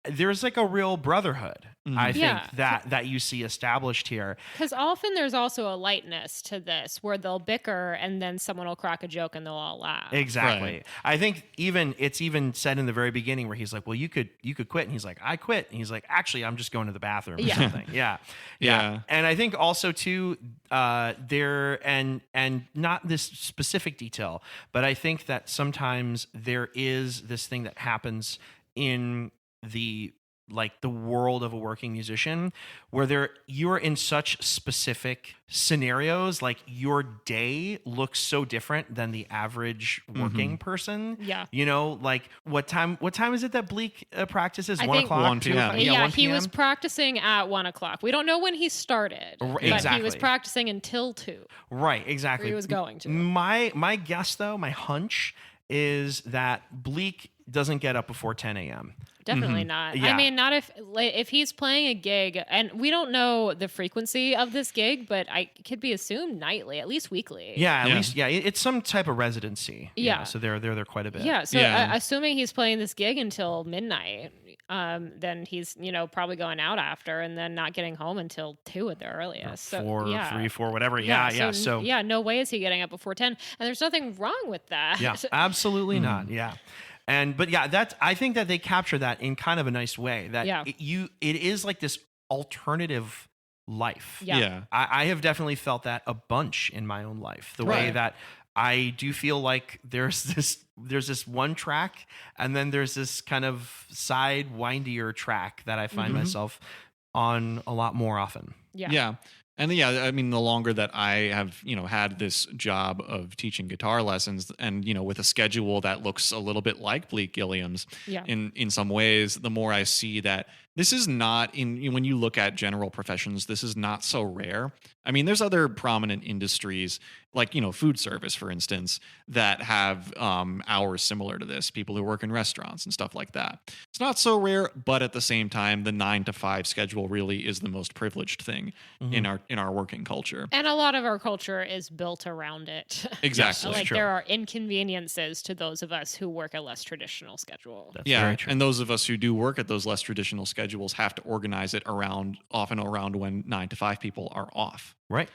there's like a real brotherhood, I think, that you see established here. Because often there's also a lightness to this where they'll bicker and then someone will crack a joke and they'll all laugh. Exactly. Right. I think it's even said in the very beginning where he's like, well, you could quit. And he's like, I quit. And he's like, actually, I'm just going to the bathroom or something. Yeah. And I think also too, there and not this specific detail, but I think that sometimes there is this thing that happens in the like the world of a working musician, where you're in such specific scenarios. Like your day looks so different than the average working person. Yeah. You know, like what time is it that Bleak practices? I 1 think- o'clock? 1 p.m. Yeah, 1 he was p.m.? practicing at 1 o'clock. We don't know when he started, but he was Exactly. practicing until 2. Right, exactly. He was going to. My guess, though, my hunch is that Bleak doesn't get up before 10 a.m. Definitely not. Yeah. I mean, not if he's playing a gig, and we don't know the frequency of this gig, but I could be assumed nightly, at least weekly. Yeah, at Yeah. least it's some type of residency. Yeah. So they're there quite a bit. Yeah. So Yeah. assuming he's playing this gig until midnight, then he's probably going out after, and then not getting home until 2 at the earliest. So 4, yeah. 3, 4, whatever. Yeah. So yeah, no way is he getting up before 10, and there's nothing wrong with that. yeah, absolutely not. Yeah. But I think that they capture that in kind of a nice way. That Yeah. it is like this alternative life. Yeah. I have definitely felt that a bunch in my own life. The way Right. that I do feel like there's this one track, and then there's this kind of side windier track that I find myself on a lot more often. Yeah. Yeah. And I mean, the longer that I have, had this job of teaching guitar lessons and, with a schedule that looks a little bit like Bleak Gilliam's Yeah. in some ways, the more I see that this is not when you look at general professions, this is not so rare. I mean, there's other prominent industries like, food service, for instance, that have hours similar to this, people who work in restaurants and stuff like that. It's not so rare, but at the same time, the 9 to 5 schedule really is the most privileged thing in our working culture. And a lot of our culture is built around it. Exactly. Like true. there are inconveniences to those of us who work a less traditional schedule. That's Yeah, very true. and those of us who do work at those less traditional schedules have to organize it often around when 9 to 5 people are off. Right.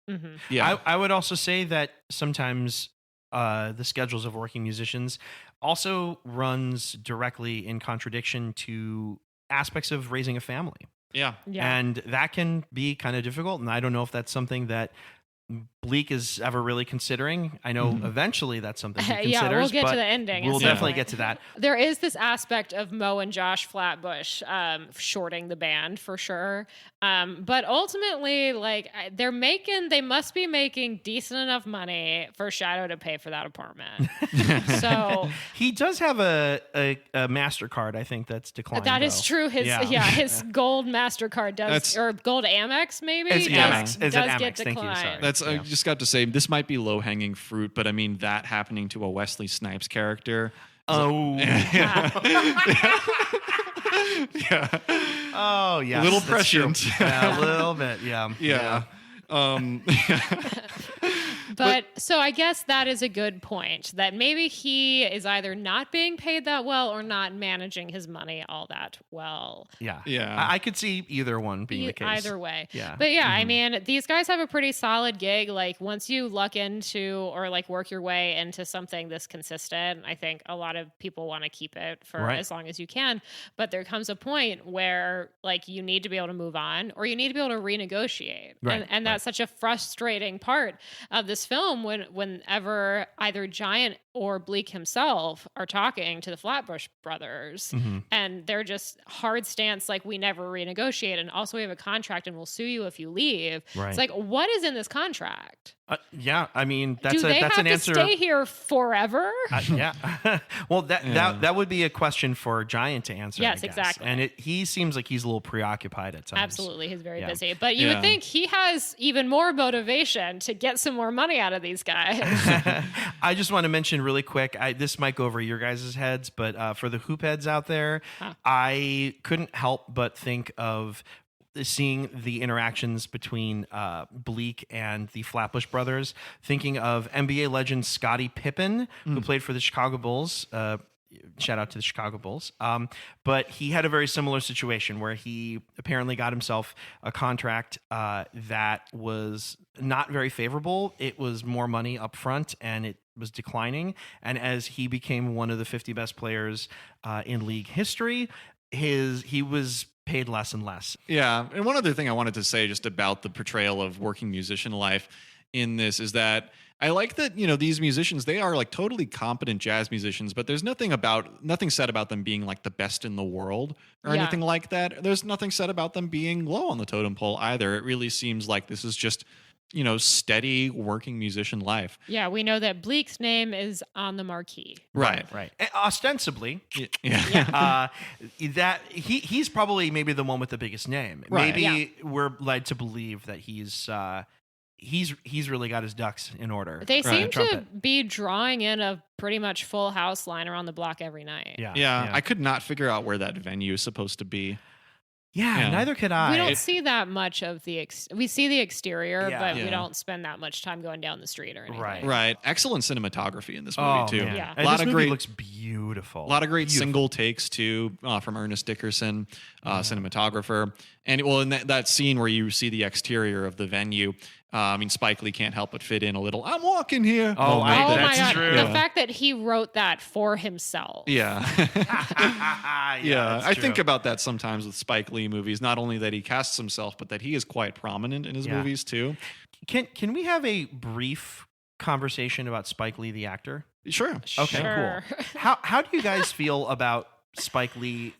Mm-hmm. Yeah, I would also say that sometimes the schedules of working musicians also runs directly in contradiction to aspects of raising a family. yeah. Yeah. And that can be kind of difficult. And I don't know if that's something that Bleak is ever really considering. I know eventually that's something he considers. Yeah, we'll get but to the ending. We'll at some definitely point. get to that. There is this aspect of Mo and Josh Flatbush shorting the band for sure. But ultimately, like they must be making decent enough money for Shadow to pay for that apartment. So He does have a MasterCard, I think, that's declined. that is though. true. His gold MasterCard does, or gold Amex maybe. It's does, Amex. It's does an get Amex. Thank you. declined. Sorry. That's I just got to say this might be low hanging fruit, but I mean that happening to a Wesley Snipes character. Oh. Yeah. Oh, yeah. A little prescient. Yeah, a little bit. Yeah. Yeah. But so I guess that is a good point, that maybe he is either not being paid that well or not managing his money all that well. Yeah. Yeah. I could see either one being the case. Either way. Yeah. But yeah, I mean, these guys have a pretty solid gig. Like once you luck into or like work your way into something this consistent, I think a lot of people want to keep it for Right. as long as you can. But there comes a point where like you need to be able to move on or you need to be able to renegotiate. Right, And that's such a frustrating part of this film whenever either Giant or Bleak himself are talking to the Flatbush brothers and they're just hard stance like we never renegotiate and also we have a contract and we'll sue you if you leave. Right. It's like what is in this contract? Yeah, I mean that's Do they that's have an to answer. stay here forever? Yeah. Well, that would be a question for Giant to answer. Yes, I guess. exactly. And he seems like he's a little preoccupied at times. Absolutely, he's very Yeah. busy. But you Yeah. would think he has even more motivation to get some more money out of these guys. I just want to mention really quick. This might go over your guys' heads, but for the hoop heads out there, I couldn't help but think of seeing the interactions between Bleak and the Flatbush brothers, thinking of NBA legend Scottie Pippen, who played for the Chicago Bulls. Shout out to the Chicago Bulls. But he had a very similar situation where he apparently got himself a contract that was not very favorable. It was more money up front and it was declining. And as he became one of the 50 best players in league history, he was paid less and less. Yeah. And one other thing I wanted to say just about the portrayal of working musician life in this is that I like that, these musicians, they are like totally competent jazz musicians, but there's nothing said about them being like the best in the world or anything like that. There's nothing said about them being low on the totem pole either. It really seems like this is just, steady working musician life. Yeah, we know that Bleak's name is on the marquee. Right. And ostensibly, Yeah. that he's probably maybe the one with the biggest name. Right. Maybe we're led to believe that he's really got his ducks in order. They seem to be drawing in a pretty much full house line around the block every night. Yeah. I could not figure out where that venue is supposed to be. Yeah, neither could I. We don't see that much of we see the exterior, but we don't spend that much time going down the street or anything. Right. Excellent cinematography in this movie too. Man. Yeah. A lot of great, looks beautiful. A lot of great single takes too from Ernest Dickerson, cinematographer. And in that scene where you see the exterior of the venue, Spike Lee can't help but fit in a little, I'm walking here. Oh my God. True. The fact that he wrote that for himself. Yeah. I think about that sometimes with Spike Lee movies, not only that he casts himself, but that he is quite prominent in his movies too. Can we have a brief conversation about Spike Lee, the actor? Sure. Okay, cool. How do you guys feel about Spike Lee,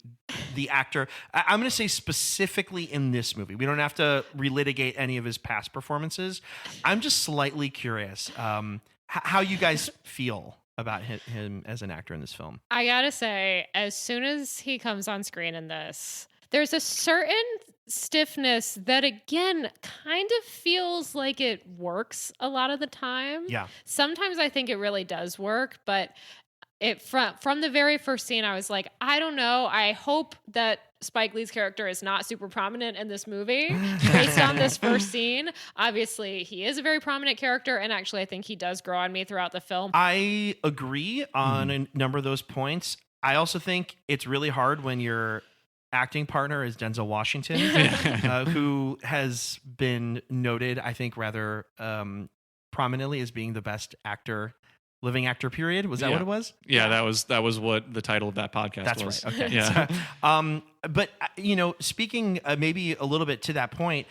the actor? I'm going to say specifically in this movie. We don't have to relitigate any of his past performances. I'm just slightly curious how you guys feel about him as an actor in this film. I got to say, as soon as he comes on screen in this, there's a certain stiffness that, again, kind of feels like it works a lot of the time. Yeah. Sometimes I think it really does work, but from the very first scene, I was like, I don't know. I hope that Spike Lee's character is not super prominent in this movie based on this first scene. Obviously, he is a very prominent character, and actually, I think he does grow on me throughout the film. I agree on a number of those points. I also think it's really hard when your acting partner is Denzel Washington, who has been noted, I think, rather prominently as being the best living actor, period. Was that what it was? Yeah, that was what the title of that podcast was. That's right. Okay. Yeah. But speaking maybe a little bit to that point,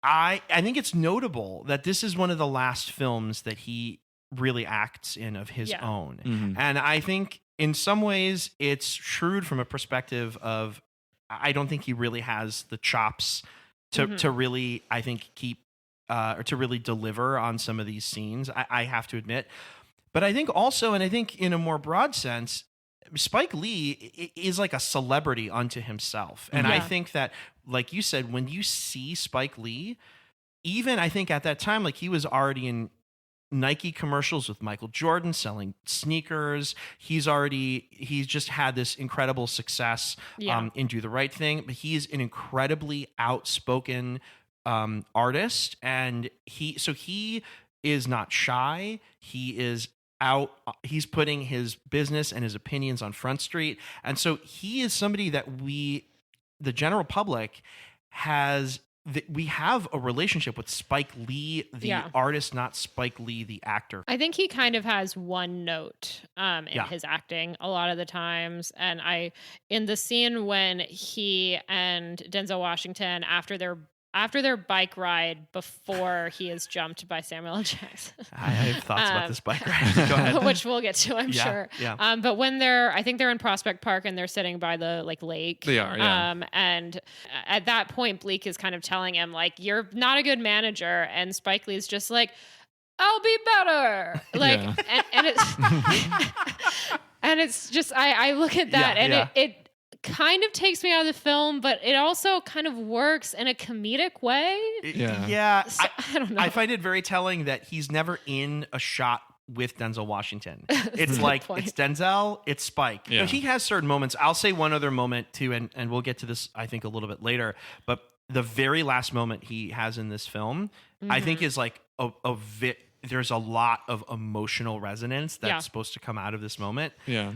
I think it's notable that this is one of the last films that he really acts in of his own. Mm-hmm. And I think in some ways it's shrewd from a perspective of, I don't think he really has the chops to really, I think, keep or to really deliver on some of these scenes. I have to admit. But I think also, and I think in a more broad sense, Spike Lee is like a celebrity unto himself. And I think that, like you said, when you see Spike Lee, even I think at that time, like he was already in Nike commercials with Michael Jordan selling sneakers. He's just had this incredible success in Do the Right Thing. But he is an incredibly outspoken artist. And he is not shy. He's putting his business and his opinions on Front Street. And so he is somebody that the general public we have a relationship with Spike Lee, the artist, not Spike Lee, the actor. I think he kind of has one note in his acting a lot of the times. And in the scene when he and Denzel Washington, after their bike ride before he is jumped by Samuel L. Jackson. I have thoughts about this bike ride. Go ahead. Which we'll get to, I'm sure. Yeah. But when I think they're in Prospect Park and they're sitting by the lake. They are, yeah. And at that point, Bleak is kind of telling him, like, you're not a good manager. And Spike Lee's just like, I'll be better. Like, and it's, and it's just, I look at that and it kind of takes me out of the film, but it also kind of works in a comedic way. Yeah. So, I don't know. I find it very telling that he's never in a shot with Denzel Washington. It's like, it's Denzel, it's Spike. Yeah. He has certain moments. I'll say one other moment too, and we'll get to this, I think, a little bit later, but the very last moment he has in this film, I think is like there's a lot of emotional resonance that's supposed to come out of this moment. Yeah.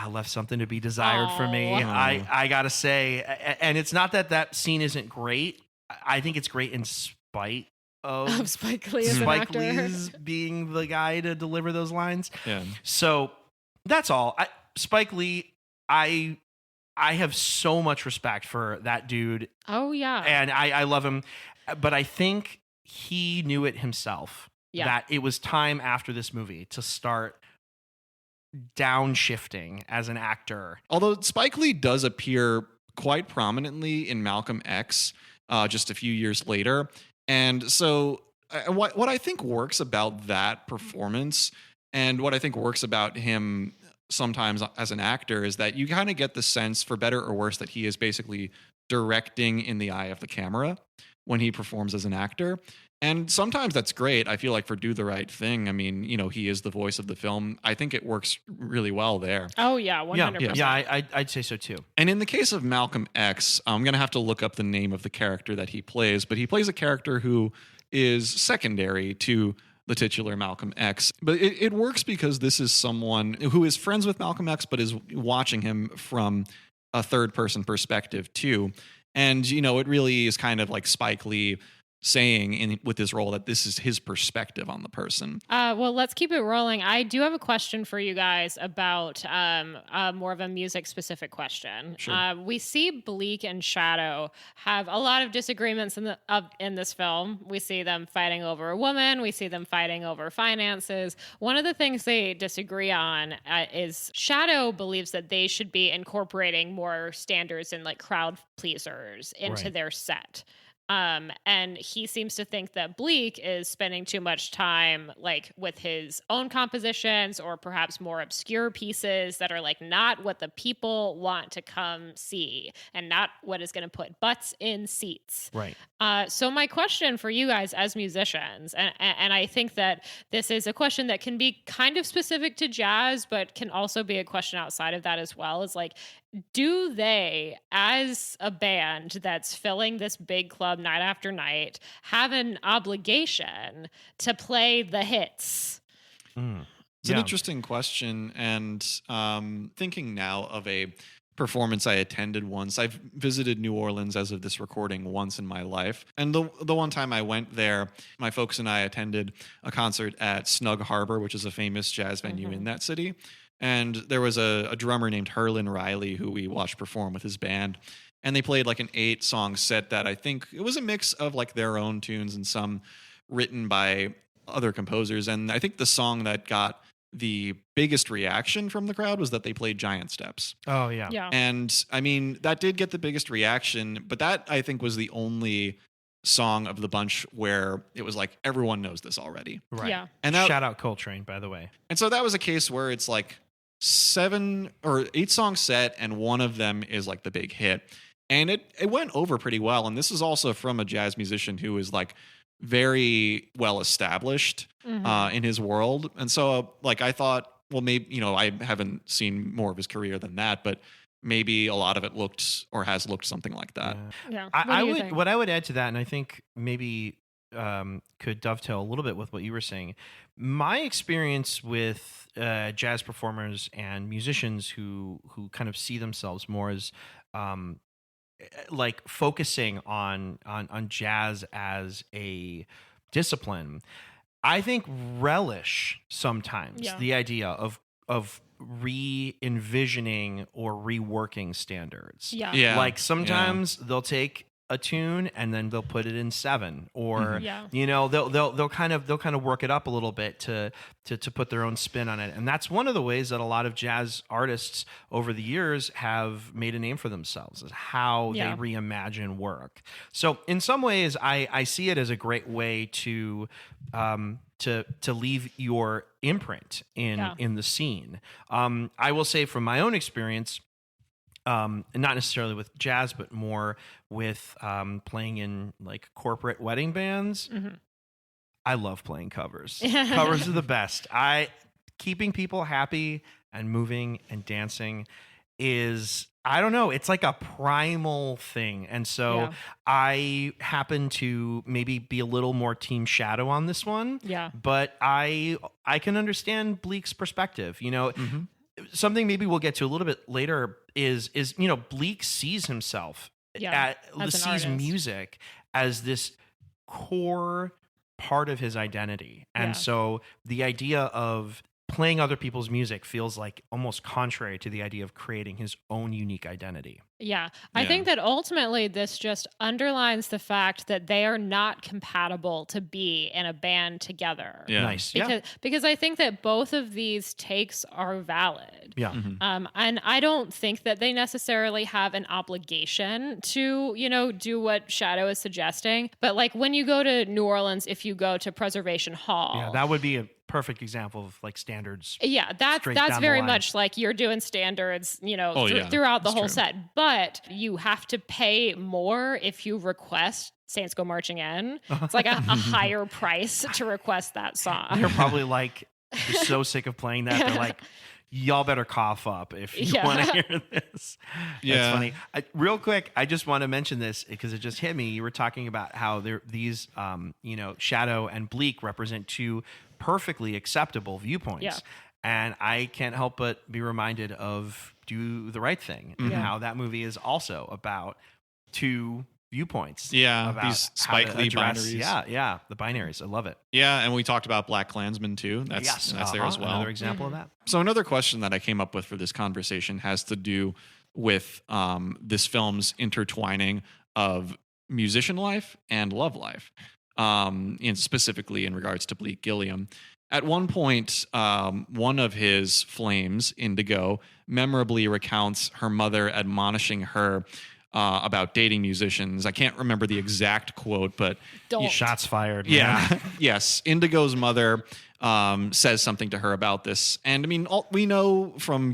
Left something to be desired for me. I gotta say, and it's not that scene isn't great. I think it's great in spite of Spike Lee as an actor. Lee's being the guy to deliver those lines. Yeah. So that's all. Spike Lee, I have so much respect for that dude. Oh yeah. And I love him, but I think he knew it himself that it was time after this movie to start downshifting as an actor. Although Spike Lee does appear quite prominently in Malcolm X just a few years later. And so what I think works about that performance and what I think works about him sometimes as an actor is that you kind of get the sense, for better or worse, that he is basically directing in the eye of the camera when he performs as an actor. And sometimes that's great. I feel like for Do the Right Thing, I mean, he is the voice of the film. I think it works really well there. Oh, yeah, 100%. Yeah, I'd say so too. And in the case of Malcolm X, I'm going to have to look up the name of the character that he plays, but he plays a character who is secondary to the titular Malcolm X. But it works because this is someone who is friends with Malcolm X, but is watching him from a third-person perspective too. And, it really is kind of like Spike Lee saying with his role that this is his perspective on the person. Well, let's keep it rolling. I do have a question for you guys about more of a music specific question. Sure. We see Bleak and Shadow have a lot of disagreements in this film. We see them fighting over a woman. We see them fighting over finances. One of the things they disagree on is Shadow believes that they should be incorporating more standards and like crowd pleasers into their set. And he seems to think that Bleak is spending too much time like with his own compositions or perhaps more obscure pieces that are like not what the people want to come see and not what is going to put butts in seats. Right. So my question for you guys as musicians, and I think that this is a question that can be kind of specific to jazz, but can also be a question outside of that as well, is like, do they, as a band that's filling this big club night after night, have an obligation to play the hits? It's an interesting question. And thinking now of a performance I attended once. I've visited New Orleans as of this recording once in my life. And the one time I went there, my folks and I attended a concert at Snug Harbor, which is a famous jazz venue in that city. And there was a drummer named Herlin Riley who we watched perform with his band. And they played like an 8-song set that I think it was a mix of like their own tunes and some written by other composers. And I think the song that got the biggest reaction from the crowd was that they played Giant Steps. Oh, yeah. Yeah. And I mean, that did get the biggest reaction, but that I think was the only song of the bunch where it was like everyone knows this already. Right. Yeah. And that, shout out Coltrane, by the way. And so that was a case where it's like 7 or 8 song set and one of them is like the big hit. And it went over pretty well. And this is also from a jazz musician who is like very well established in his world. And so like I thought, well, maybe, I haven't seen more of his career than that, but maybe a lot of it looked or has looked something like that. Yeah. What I would add to that, and I think maybe could dovetail a little bit with what you were saying. My experience with jazz performers and musicians who kind of see themselves more as like focusing on jazz as a discipline, I think relish sometimes the idea of re-envisioning or reworking standards. Yeah. Like sometimes they'll take a tune and then they'll put it in 7 or they'll kind of work it up a little bit to put their own spin on it. And that's one of the ways that a lot of jazz artists over the years have made a name for themselves, is how they reimagine work. So in some ways I see it as a great way to leave your imprint in the scene. I will say from my own experience, not necessarily with jazz, but more with playing in like corporate wedding bands. I love playing covers. Covers are the best. Keeping people happy and moving and dancing is, I don't know, it's like a primal thing. And so I happen to maybe be a little more Team Shadow on this one. Yeah. But I can understand Bleak's perspective. Something maybe we'll get to a little bit later is Bleak sees himself sees music as this core part of his identity. And so the idea of playing other people's music feels like almost contrary to the idea of creating his own unique identity. Yeah. I think that ultimately this just underlines the fact that they are not compatible to be in a band together. Yeah. Nice. Because I think that both of these takes are valid. Yeah. And I don't think that they necessarily have an obligation to, do what Shadow is suggesting. But like when you go to New Orleans, if you go to Preservation Hall. Yeah, that would be a perfect example of like standards. Yeah, that's very much like you're doing standards, throughout the whole set. But you have to pay more if you request Saints Go Marching In. It's like a higher price to request that song. They're probably like just so sick of playing that. They're like, y'all better cough up if you want to hear this. Yeah. That's funny. Real quick, I just want to mention this because it just hit me. You were talking about how these, Shadow and Bleak represent two perfectly acceptable viewpoints. Yeah. And I can't help but be reminded of Do the Right Thing and how that movie is also about two viewpoints. Yeah, about these how to Spike Lee address- binaries. Yeah, the binaries. I love it. Yeah, and we talked about Black Klansman too. That's there as well. Another example of that. So another question that I came up with for this conversation has to do with this film's intertwining of musician life and love life, specifically in regards to Bleak Gilliam. At one point, one of his flames, Indigo, memorably recounts her mother admonishing her about dating musicians. I can't remember the exact quote, but Shots fired. Yeah. Man. Yes. Indigo's mother says something to her about this. And I mean, we know from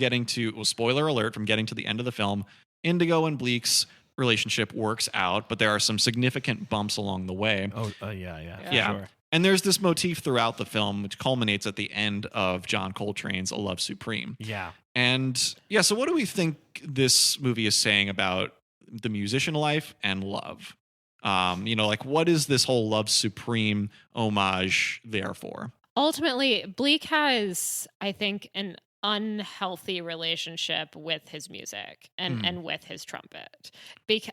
spoiler alert, from getting to the end of the film, Indigo and Bleak's relationship works out, but there are some significant bumps along the way. Oh, yeah. Sure. And there's this motif throughout the film, which culminates at the end of John Coltrane's A Love Supreme. Yeah. And so what do we think this movie is saying about the musician life and love? What is this whole Love Supreme homage there for? Ultimately, Bleak has, I think, an unhealthy relationship with his music and with his trumpet.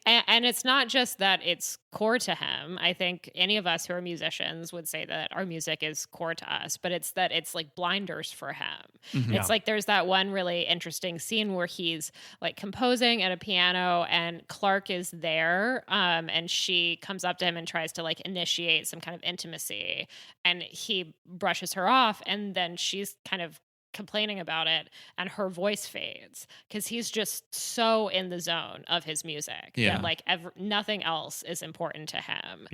And it's not just that it's core to him. I think any of us who are musicians would say that our music is core to us, but it's that it's like blinders for him. It's like there's that one really interesting scene where he's like composing at a piano and Clark is there, and she comes up to him and tries to like initiate some kind of intimacy, and he brushes her off, and then she's kind of complaining about it and her voice fades because he's just so in the zone of his music that like nothing else is important to him.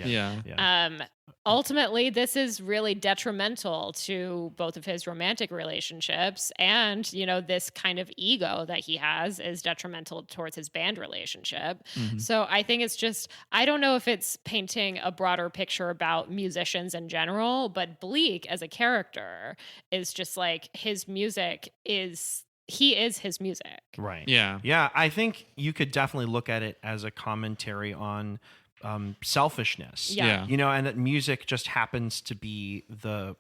Ultimately, this is really detrimental to both of his romantic relationships, and this kind of ego that he has is detrimental towards his band relationship. So I think it's just, I don't know if it's painting a broader picture about musicians in general, but Bleak as a character is just like his music is. He is his music. Right. Yeah. Yeah. I think you could definitely look at it as a commentary on selfishness. Yeah. And that music just happens to be the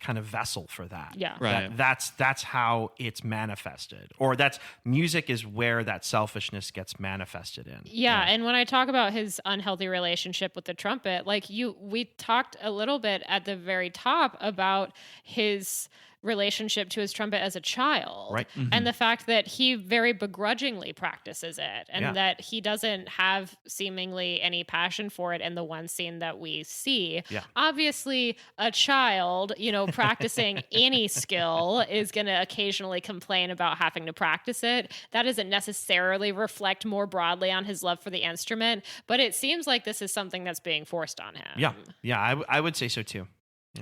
kind of vessel for that. Yeah. Right. That's how it's manifested, or that's music is where that selfishness gets manifested in. Yeah. And when I talk about his unhealthy relationship with the trumpet, we talked a little bit at the very top about his relationship to his trumpet as a child, right? And the fact that he very begrudgingly practices it, and that he doesn't have seemingly any passion for it in the one scene that we see. Obviously a child, practicing any skill is going to occasionally complain about having to practice it. That doesn't necessarily reflect more broadly on his love for the instrument, but it seems like this is something that's being forced on him. I would say so too.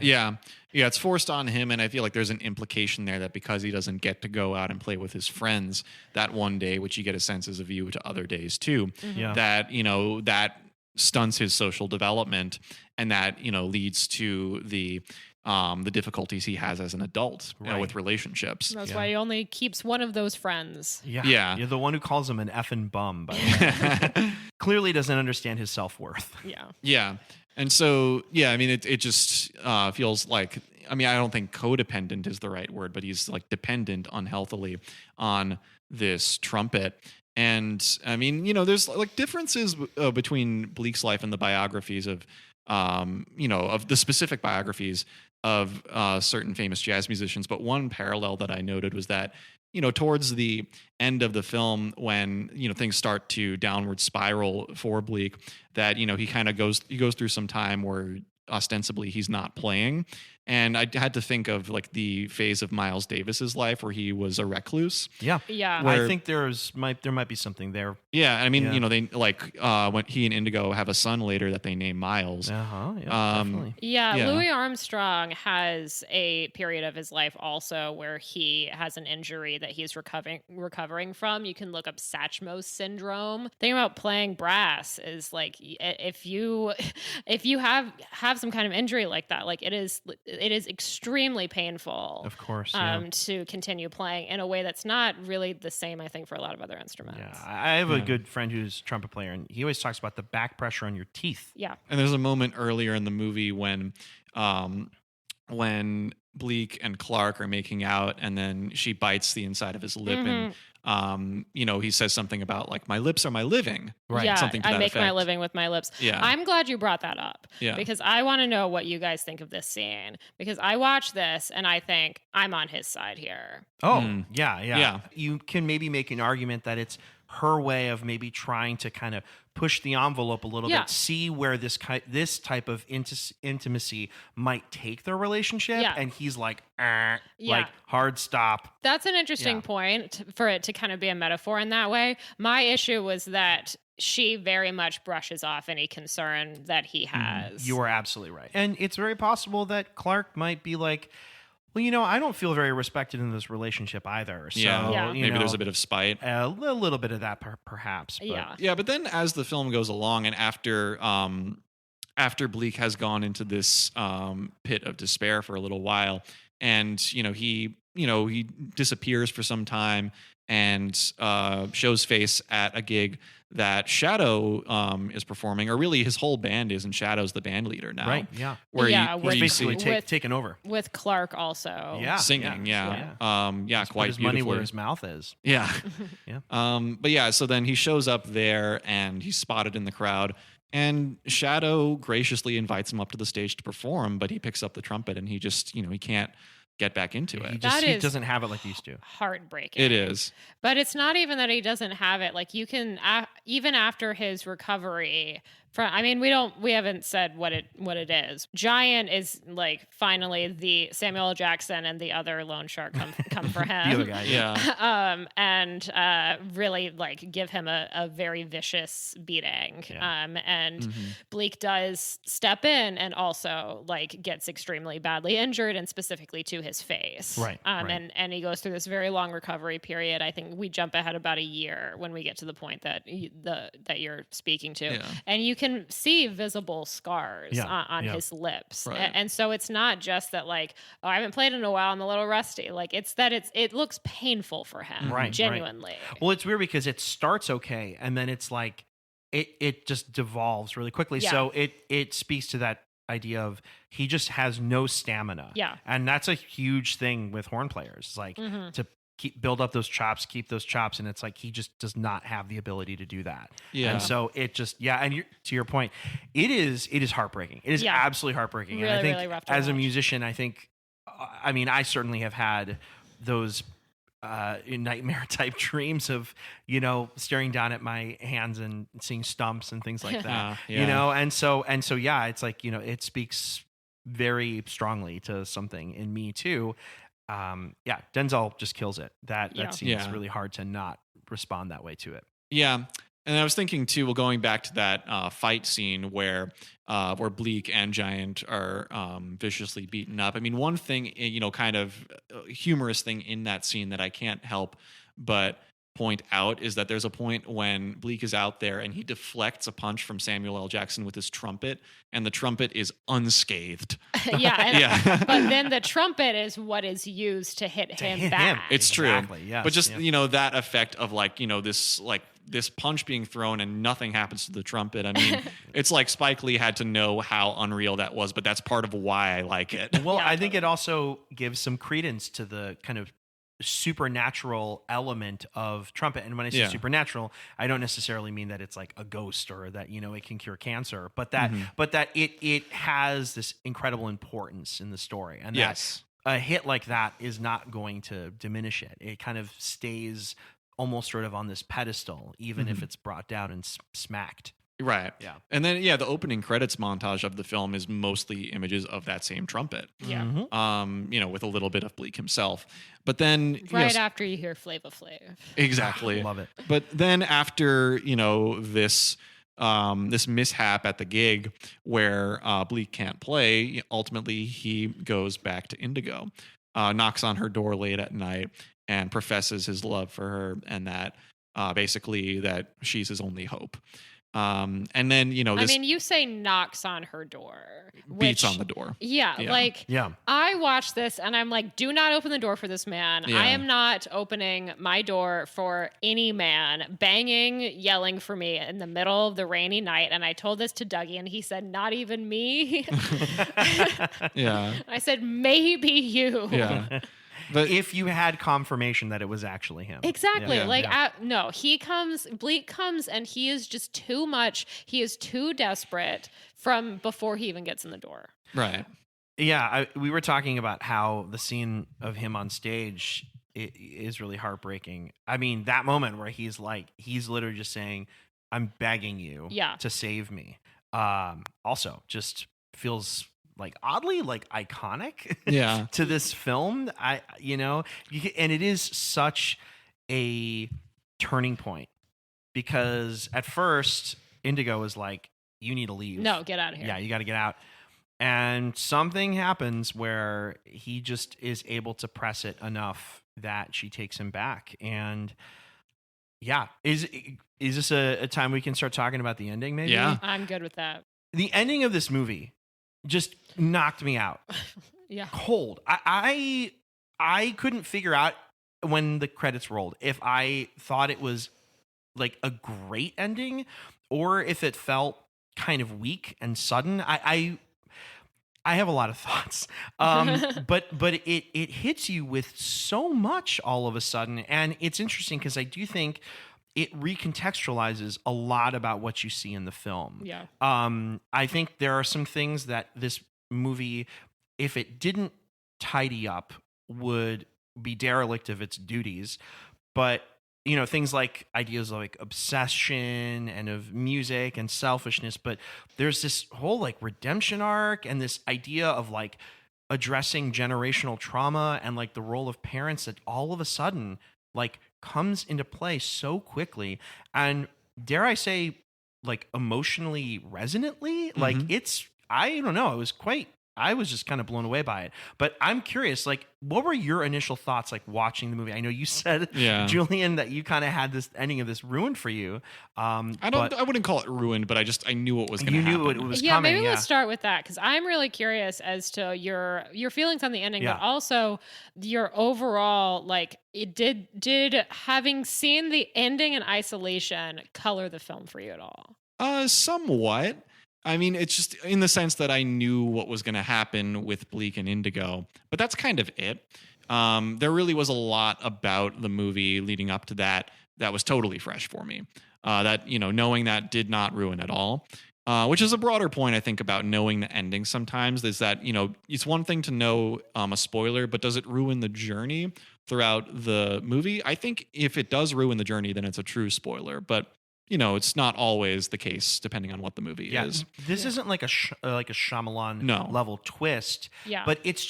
Yeah, it's forced on him, and I feel like there's an implication there that because he doesn't get to go out and play with his friends that one day, which you get a sense as a viewer to other days too, that that stunts his social development, and that leads to the difficulties he has as an adult with relationships. That's why he only keeps one of those friends. Yeah. You're the one who calls him an effing bum, by the way. Clearly doesn't understand his self-worth. Yeah. And so, I mean, it just feels like, I don't think codependent is the right word, but he's like dependent unhealthily on this trumpet. And I mean, there's like differences between Bleak's life and the biographies of of the specific biographies of certain famous jazz musicians. But one parallel that I noted was that, towards the end of the film, when, things start to downward spiral for Bleak, that, he kind of goes through some time where ostensibly he's not playing. And I had to think of like the phase of Miles Davis's life where he was a recluse. Yeah. Yeah. I think there might be something there. Yeah. I mean, they when he and Indigo have a son later that they name Miles. Uh-huh. Yeah, definitely. Yeah. Louis Armstrong has a period of his life also where he has an injury that he's recovering from. You can look up Satchmo syndrome. The thing about playing brass is like if you have some kind of injury like that, like it is extremely painful, of course, to continue playing in a way that's not really the same, I think, for a lot of other instruments. Yeah, I have a good friend who's a trumpet player, and he always talks about the back pressure on your teeth. Yeah. And there's a moment earlier in the movie when Bleak and Clark are making out, and then she bites the inside of his lip, and he says something about like, my lips are my living. Right. Yeah, something to I that make my effect. living with my lips. Yeah. I'm glad you brought that up. Yeah. Because I want to know what you guys think of this scene. Because I watch this and I think I'm on his side here. Oh, yeah. Yeah. You can maybe make an argument that it's her way of maybe trying to kind of push the envelope a little bit, see where this type of intimacy might take their relationship, and he's like, like hard stop. That's an interesting point for it to kind of be a metaphor in that way. My issue was that she very much brushes off any concern that he has. You are absolutely right. And it's very possible that Clark might be like, well, I don't feel very respected in this relationship either. So, maybe there's a bit of spite. A little bit of that, perhaps. But. Yeah, but then as the film goes along, and after Bleak has gone into this pit of despair for a little while, and he disappears for some time and shows face at a gig that Shadow is performing, or really his whole band is, and Shadow's the band leader now. Right, yeah. Where he's basically see taken over. With Clark also. Yeah. Singing, He's quite his beautifully. money where his mouth is. Yeah. Yeah. So then he shows up there and he's spotted in the crowd, and Shadow graciously invites him up to the stage to perform, but he picks up the trumpet and he just, he can't get back into it. He doesn't have it like he used to. Heartbreaking. It is. But it's not even that he doesn't have it. Like, you can even after his recovery we haven't said what it is. Giant is like finally the Samuel L. Jackson and the other loan shark come for him. The other guy, yeah. And really like give him a very vicious beating. Yeah. And Bleak does step in and also like gets extremely badly injured, and specifically to his face. Right. And he goes through this very long recovery period. I think we jump ahead about a year when we get to the point that that you're speaking to, and you can see visible scars on his lips. Right. And so it's not just that like, oh, I haven't played in a while, I'm a little rusty. Like, it's that it looks painful for him. Right. Genuinely. Right. Well, it's weird because it starts okay, and then it's like it just devolves really quickly. Yeah. So it speaks to that idea of he just has no stamina. Yeah. And that's a huge thing with horn players. It's like to build up those chops, keep those chops, and it's like he just does not have the ability to do that. Yeah. And so it just and to your point, it is heartbreaking. It is absolutely heartbreaking. Really, and I think really rough to as a watch. musician, I think I certainly have had those nightmare type dreams of staring down at my hands and seeing stumps and things like that. And so it's like it speaks very strongly to something in me too. Denzel just kills it. That scene is really hard to not respond that way to it. Yeah. And I was thinking too, well, going back to that fight scene where Bleak and Giant are viciously beaten up. I mean, one thing, kind of humorous thing in that scene that I can't help but point out is that there's a point when Bleak is out there and he deflects a punch from Samuel L. Jackson with his trumpet, and the trumpet is unscathed. But then the trumpet is what is used to hit him back. It's exactly, true. yes, but just that effect of this punch being thrown and nothing happens to the trumpet. I mean, it's like Spike Lee had to know how unreal that was, but that's part of why I like it. Well, I think it also gives some credence to the kind of supernatural element of trumpet. And when I say Yeah. supernatural, I don't necessarily mean that it's like a ghost or that, it can cure cancer, but that it has this incredible importance in the story. And Yes. that a hit like that is not going to diminish it. It kind of stays almost sort of on this pedestal, even if it's brought down and smacked. Right. Yeah. And then, the opening credits montage of the film is mostly images of that same trumpet. Yeah. With a little bit of Bleak himself. But then Right after you hear Flava Flav. Exactly. Love it. But then after, this this mishap at the gig where Bleak can't play, ultimately he goes back to Indigo, knocks on her door late at night and professes his love for her, and that basically that she's his only hope. And then, you say knocks on her door. Beats on the door. Yeah. I watched this and I'm like, do not open the door for this man. Yeah. I am not opening my door for any man banging, yelling for me in the middle of the rainy night. And I told this to Dougie and he said, not even me. Yeah. I said, maybe you. Yeah. But if you had confirmation that it was actually him. Exactly. Yeah. No, Bleak comes and he is just too much. He is too desperate from before he even gets in the door. right. Yeah, we were talking about how the scene of him on stage is really heartbreaking. I mean, that moment where he's literally just saying, I'm begging you to save me. Also just feels like oddly like iconic to this film. And it is such a turning point because at first Indigo is like, you need to leave. No, get out of here. Yeah, you got to get out. And something happens where he just is able to press it enough that she takes him back. And yeah, is this a time we can start talking about the ending maybe? Yeah. I'm good with that. The ending of this movie just knocked me out. Yeah. Cold. I couldn't figure out when the credits rolled if I thought it was like a great ending or if it felt kind of weak and sudden. I have a lot of thoughts. But it hits you with so much all of a sudden. And it's interesting because I do think it recontextualizes a lot about what you see in the film. Yeah. I think there are some things that this movie, if it didn't tidy up, would be derelict of its duties. But, things like ideas like obsession and of music and selfishness. But there's this whole like redemption arc and this idea of like addressing generational trauma and like the role of parents that all of a sudden like comes into play so quickly and dare I say like emotionally resonantly. Like I don't know, I was just kind of blown away by it. But I'm curious, like, what were your initial thoughts like watching the movie? I know you said, Julian, that you kind of had this ending of this ruined for you. I wouldn't call it ruined, but I knew what was going to happen. You knew it was yeah, coming. Maybe let's start with that because I'm really curious as to your feelings on the ending, but also your overall like. It did having seen the ending in isolation color the film for you at all? Somewhat. I mean, it's just in the sense that I knew what was going to happen with Bleak and Indigo, but that's kind of it. There really was a lot about the movie leading up to that was totally fresh for me. That, knowing that did not ruin at all. Which is a broader point, I think, about knowing the ending sometimes is that, it's one thing to know a spoiler, but does it ruin the journey throughout the movie? I think if it does ruin the journey, then it's a true spoiler. But, it's not always the case depending on what the movie is. This isn't like a Shyamalan level twist. Yeah. But it's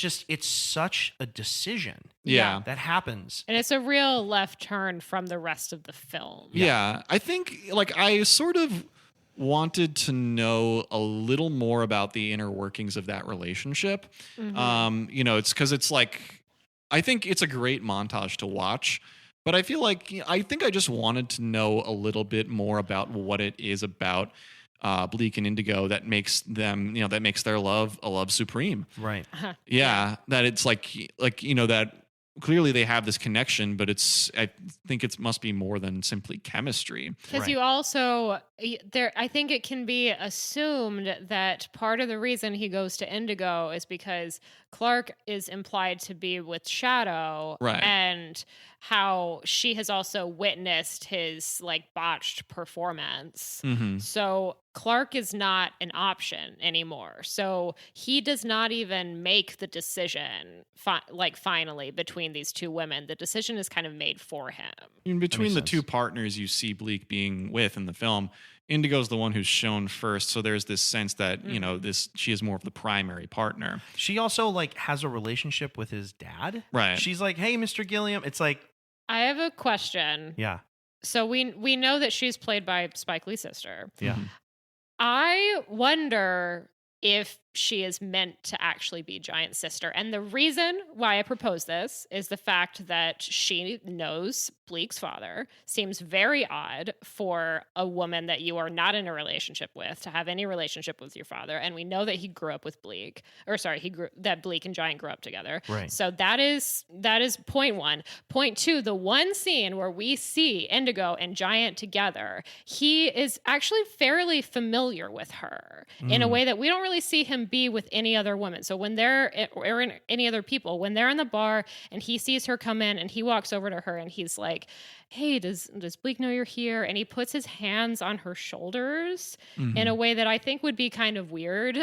such a decision that happens. And it's a real left turn from the rest of the film. Yeah. I think, I sort of wanted to know a little more about the inner workings of that relationship. It's because it's like, I think it's a great montage to watch, but I feel like, I think I just wanted to know a little bit more about what it is about Bleak and Indigo that makes them, that makes their love a love supreme. Right. Yeah. That it's like, that clearly they have this connection, but I think it must be more than simply chemistry. Because you also, I think it can be assumed that part of the reason he goes to Indigo is because Clark is implied to be with Shadow, right? And how she has also witnessed his like botched performance. Mm-hmm. So Clark is not an option anymore. So he does not even make the decision finally between these two women. The decision is kind of made for him. In between the two partners you see Bleak being with in the film, Indigo's the one who's shown first, so there's this sense that she is more of the primary partner. She also like has a relationship with his dad, right? She's like, "Hey, Mr. Gilliam." It's like, I have a question. Yeah. So we know that she's played by Spike Lee's sister. Yeah. Mm-hmm. I wonder if she is meant to actually be Giant's sister. And the reason why I propose this is the fact that she knows Bleak's father. Seems very odd for a woman that you are not in a relationship with to have any relationship with your father. And we know that he grew up with Bleak, that Bleak and Giant grew up together. Right. So that is point one. Point two, the one scene where we see Indigo and Giant together, he is actually fairly familiar with her in a way that we don't really see him be with any other woman. So when they're, or in any other people, when they're in the bar and he sees her come in and he walks over to her and he's like, "Hey, does Bleak know you're here?" And he puts his hands on her shoulders in a way that I think would be kind of weird.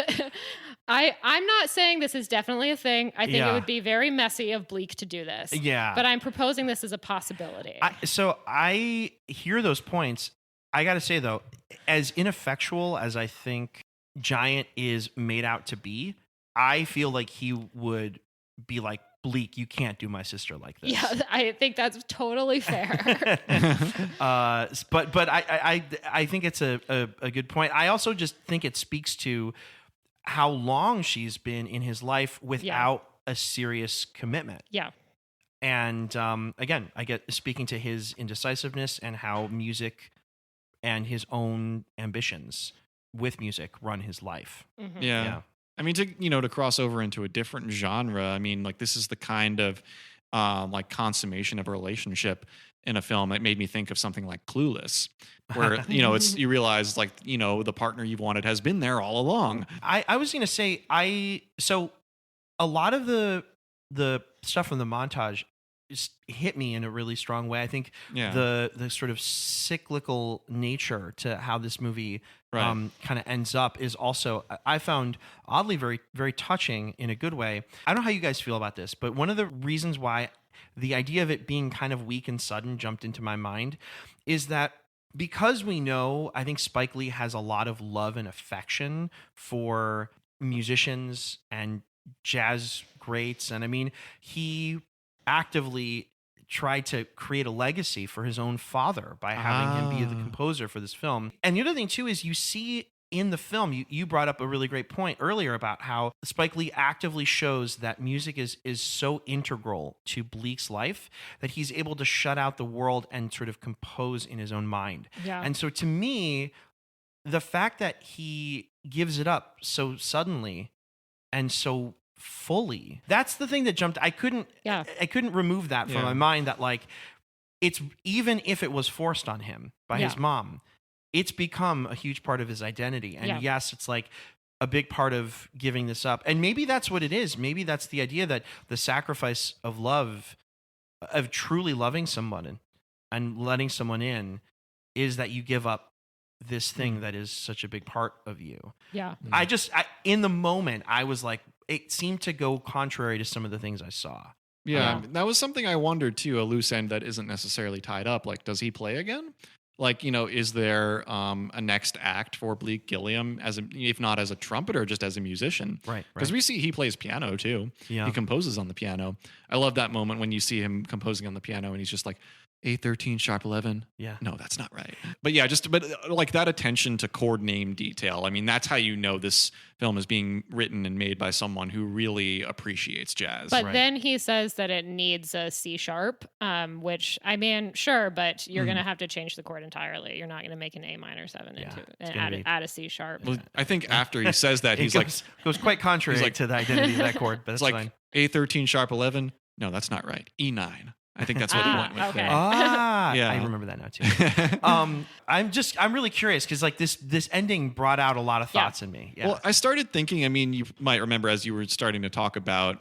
I'm not saying this is definitely a thing. I think it would be very messy of Bleak to do this. Yeah. But I'm proposing this as a possibility. So I hear those points. I got to say, though, as ineffectual as I think Giant is made out to be, I feel like he would be like, "Bleak, you can't do my sister like this." Yeah, I think that's totally fair. But I think it's a good point. I also just think it speaks to how long she's been in his life without a serious commitment. Yeah. And again, I get speaking to his indecisiveness and how music and his own ambitions with music run his life. Mm-hmm. Yeah. I mean, to cross over into a different genre, I mean, like this is the kind of like consummation of a relationship in a film that made me think of something like Clueless, where, you realize like, the partner you've wanted has been there all along. I was going to say, so a lot of the stuff from the montage just hit me in a really strong way. I think the sort of cyclical nature to how this movie kind of ends up is also, I found oddly very, very touching in a good way. I don't know how you guys feel about this, but one of the reasons why the idea of it being kind of weak and sudden jumped into my mind is that because we know, I think Spike Lee has a lot of love and affection for musicians and jazz greats. And I mean, he actively tried to create a legacy for his own father by having him be the composer for this film. And the other thing too is you see in the film, you brought up a really great point earlier about how Spike Lee actively shows that music is so integral to Bleak's life that he's able to shut out the world and sort of compose in his own mind. Yeah. And so to me, the fact that he gives it up so suddenly and so fully, that's the thing that jumped. I couldn't remove that from my mind, that like, it's, even if it was forced on him by his mom, it's become a huge part of his identity. And yes, it's like a big part of giving this up. And maybe that's what it is. Maybe that's the idea, that the sacrifice of love, of truly loving someone and letting someone in, is that you give up this thing that is such a big part of you. Yeah. In the moment, I was like, it seemed to go contrary to some of the things I saw. Yeah, that was something I wondered too, a loose end that isn't necessarily tied up. Like, does he play again? Like, is there a next act for Bleak Gilliam, if not as a trumpeter, just as a musician? Right. Because we see he plays piano too. Yeah. He composes on the piano. I love that moment when you see him composing on the piano and he's just like, 813 sharp 11. Yeah. No, that's not right. But yeah, but like that attention to chord name detail. I mean, that's how you know this film is being written and made by someone who really appreciates jazz. But then he says that it needs a C sharp, which, I mean, sure, but you're going to have to change the chord entirely. You're not going to make an A minor 7 into it and add a C sharp. Well, I think after he says that, he's goes quite contrary to the identity of that chord, but it's like fine. A13 sharp 11. No, that's not right. E9. I think that's what it went with. Okay. I remember that now too. I'm really curious because like this ending brought out a lot of thoughts in me. Yeah. Well, I started thinking, I mean, you might remember as you were starting to talk about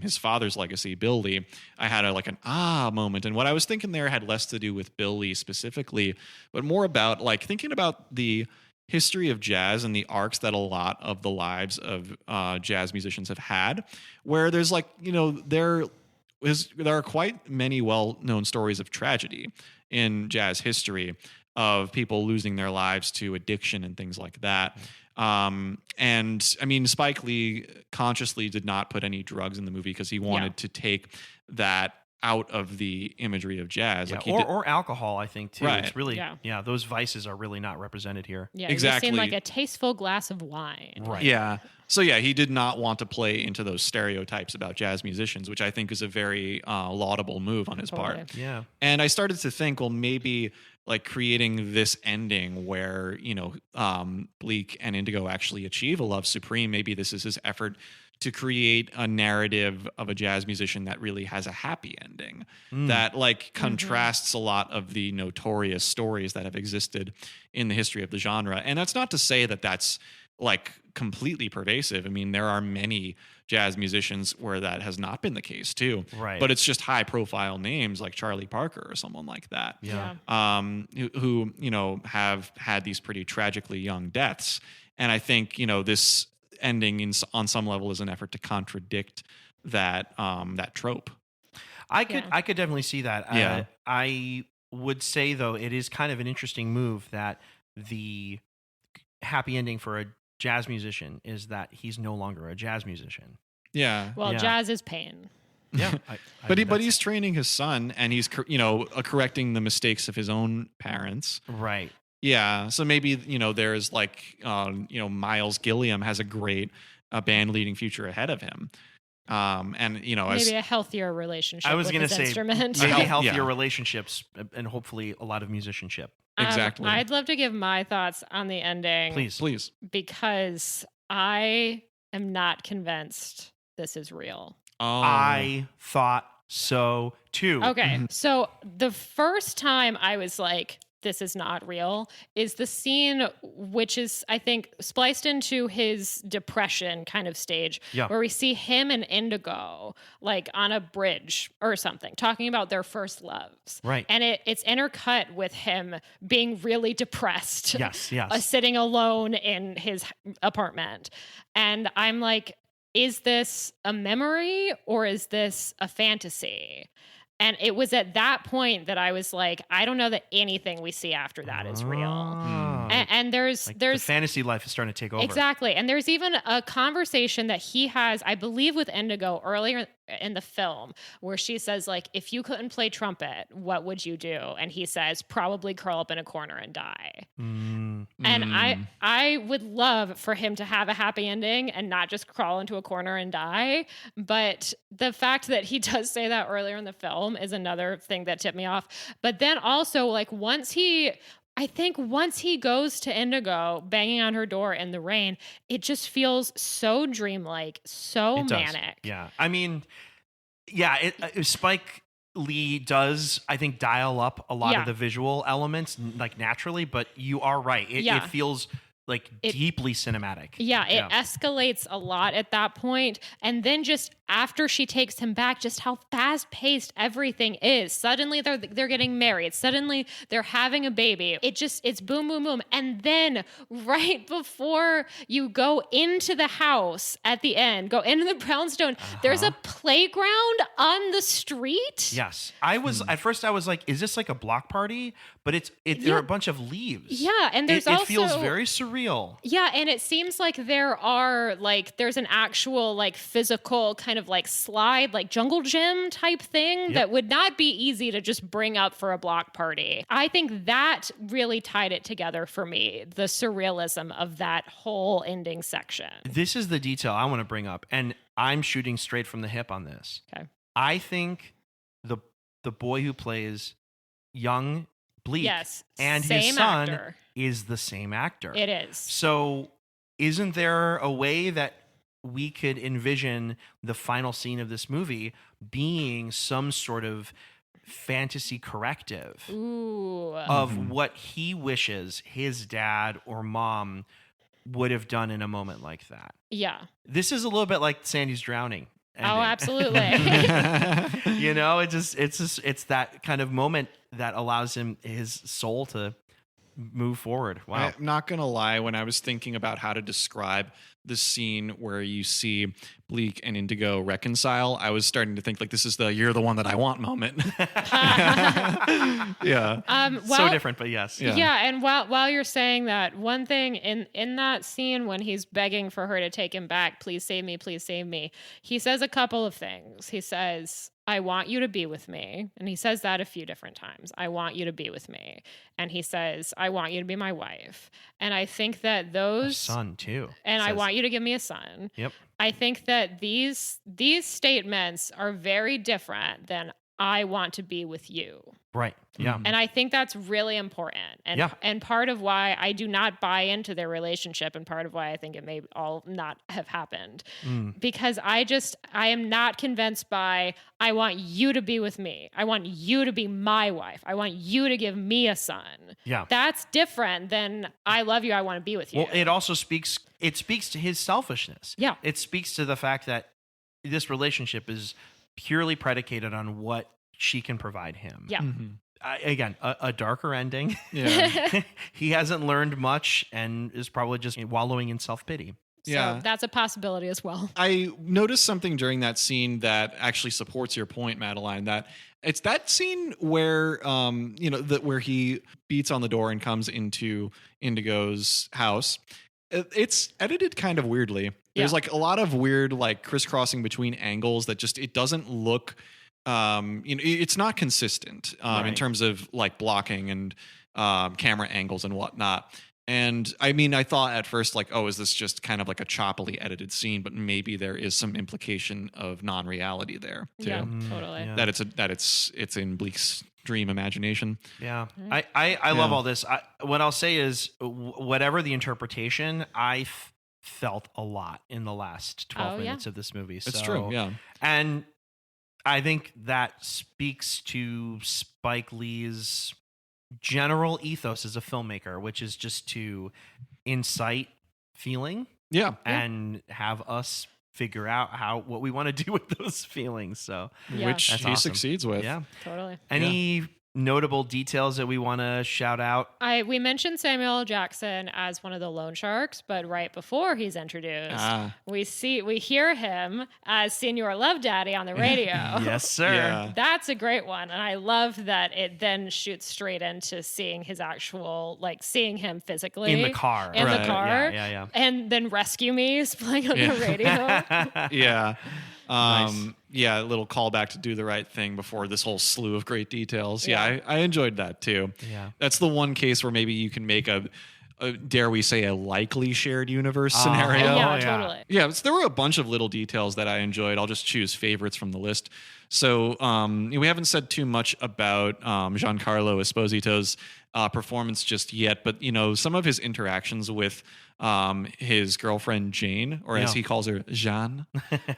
his father's legacy, Billy, I had an moment. And what I was thinking there had less to do with Billy specifically, but more about like thinking about the history of jazz and the arcs that a lot of the lives of jazz musicians have had, where there's there are quite many well-known stories of tragedy in jazz history of people losing their lives to addiction and things like that. And I mean, Spike Lee consciously did not put any drugs in the movie because he wanted to take that out of the imagery of jazz. Or alcohol, I think, too. Right. It's really, those vices are really not represented here. Yeah, exactly. It seemed like a tasteful glass of wine. Right. Yeah. So he did not want to play into those stereotypes about jazz musicians, which I think is a very laudable move on his part. Yeah. And I started to think, well, maybe like creating this ending where, Bleak and Indigo actually achieve a love supreme. Maybe this is his effort to create a narrative of a jazz musician that really has a happy ending that contrasts a lot of the notorious stories that have existed in the history of the genre. And that's not to say that that's like completely pervasive. I mean, there are many jazz musicians where that has not been the case too. Right. But it's just high profile names like Charlie Parker or someone like that. Yeah. Who have had these pretty tragically young deaths. And I think, this ending on some level is an effort to contradict that trope. I could definitely see that. Yeah. I would say though, it is kind of an interesting move that the happy ending for a jazz musician is that he's no longer a jazz musician. Yeah. Well, jazz is pain. Yeah. But he's training his son and he's correcting the mistakes of his own parents. Right. Yeah, so maybe there's Miles Gilliam has a great band leading future ahead of him, and maybe a healthier relationship. I was going to say instrument. maybe healthier relationships and hopefully a lot of musicianship. Exactly. I'd love to give my thoughts on the ending, please, because I am not convinced this is real. Oh. I thought so too. Okay, so the first time I was like, this is not real, is the scene which is, I think, spliced into his depression kind of stage, where we see him and Indigo like on a bridge or something talking about their first loves. Right. And it's intercut with him being really depressed. Yes. Sitting alone in his apartment. And I'm like, is this a memory or is this a fantasy? And it was at that point that I was like, I don't know that anything we see after that is real. And there's the fantasy life is starting to take over. Exactly. And there's even a conversation that he has, I believe, with Indigo earlier in the film, where she says, like, if you couldn't play trumpet, what would you do? And he says, probably curl up in a corner and die. And I would love for him to have a happy ending and not just crawl into a corner and die. But the fact that he does say that earlier in the film is another thing that tipped me off. But then also, like, once he goes to Indigo banging on her door in the rain, it just feels so dreamlike, so manic. Yeah. I mean, Spike Lee does, I think, dial up a lot of the visual elements like naturally, but you are right. It feels like deeply cinematic. Yeah, it escalates a lot at that point. And then just after she takes him back, just how fast-paced everything is. Suddenly they're getting married. Suddenly they're having a baby. It's boom, boom, boom. And then right before you go into the house at the end, go into the brownstone, there's a playground on the street. Yes. At first I was like, is this like a block party? But there are a bunch of leaves. Yeah, and there's also... It feels very surreal. Yeah, and it seems like there's an actual physical kind of slide, jungle gym type thing that would not be easy to just bring up for a block party. I think that really tied it together for me, the surrealism of that whole ending section. This is the detail I want to bring up, and I'm shooting straight from the hip on this. Okay. I think the boy who plays young Bleak and his son is the same actor. It is. So isn't there a way that we could envision the final scene of this movie being some sort of fantasy corrective of what he wishes his dad or mom would have done in a moment like that. Yeah. This is a little bit like Sandy's drowning. Ending. Oh, absolutely. It's that kind of moment that allows his soul to move forward. Wow. I'm not going to lie. When I was thinking about how to describe the scene where you see Bleak and Indigo reconcile, I was starting to think like this is the "you're the one that I want" moment. Yeah. So different, but yes. Yeah. And while you're saying that, one thing in that scene when he's begging for her to take him back, please save me, he says a couple of things. He says, I want you to be with me. And he says that a few different times. I want you to be with me. And he says, I want you to be my wife. And I think that those... A son, too. And I want you to give me a son. Yep. I think that these statements are very different than I want to be with you. Right. Yeah. And I think that's really important. And part of why I do not buy into their relationship, and part of why I think it may all not have happened, because I am not convinced by, I want you to be with me. I want you to be my wife. I want you to give me a son. Yeah. That's different than I love you. I want to be with you. Well, it also speaks to his selfishness. Yeah. It speaks to the fact that this relationship is purely predicated on what she can provide him. Yeah. Again, a darker ending. Yeah. He hasn't learned much and is probably just wallowing in self-pity. So that's a possibility as well. I noticed something during that scene that actually supports your point, Madeline, that it's that scene where, where he beats on the door and comes into Indigo's house. It's edited kind of weirdly. There's like a lot of weird, like crisscrossing between angles that just, it doesn't look, it's not consistent in terms of like blocking and camera angles and whatnot. And I mean, I thought at first like, oh, is this just kind of like a choppily edited scene? But maybe there is some implication of non-reality there too. Yeah, totally. Yeah. That it's in Bleak's dream imagination. Yeah. I love all this. What I'll say is whatever the interpretation, I felt a lot in the last 12 minutes of this movie. It's true. Yeah. And I think that speaks to Spike Lee's general ethos as a filmmaker, which is just to incite feeling and have us figure out what we want to do with those feelings. So which he awesome. succeeds with. Yeah. Totally. Any notable details that we want to shout out? We mentioned Samuel L. Jackson as one of the loan sharks, but right before he's introduced, we hear him as Senior Love Daddy on the radio. Yes, sir. Yeah. That's a great one. And I love that it then shoots straight into seeing his actual, like seeing him physically in the car. the car. Yeah. And then Rescue Me is playing on the radio. Yeah. Nice. Yeah, a little callback to Do the Right Thing before this whole slew of great details. Yeah, I enjoyed that too. Yeah. That's the one case where maybe you can make a dare we say, a likely shared universe scenario. Yeah, totally. Yeah, so there were a bunch of little details that I enjoyed. I'll just choose favorites from the list. So we haven't said too much about Giancarlo Esposito's performance just yet, but some of his interactions with his girlfriend Jane, or as he calls her, Jeanne.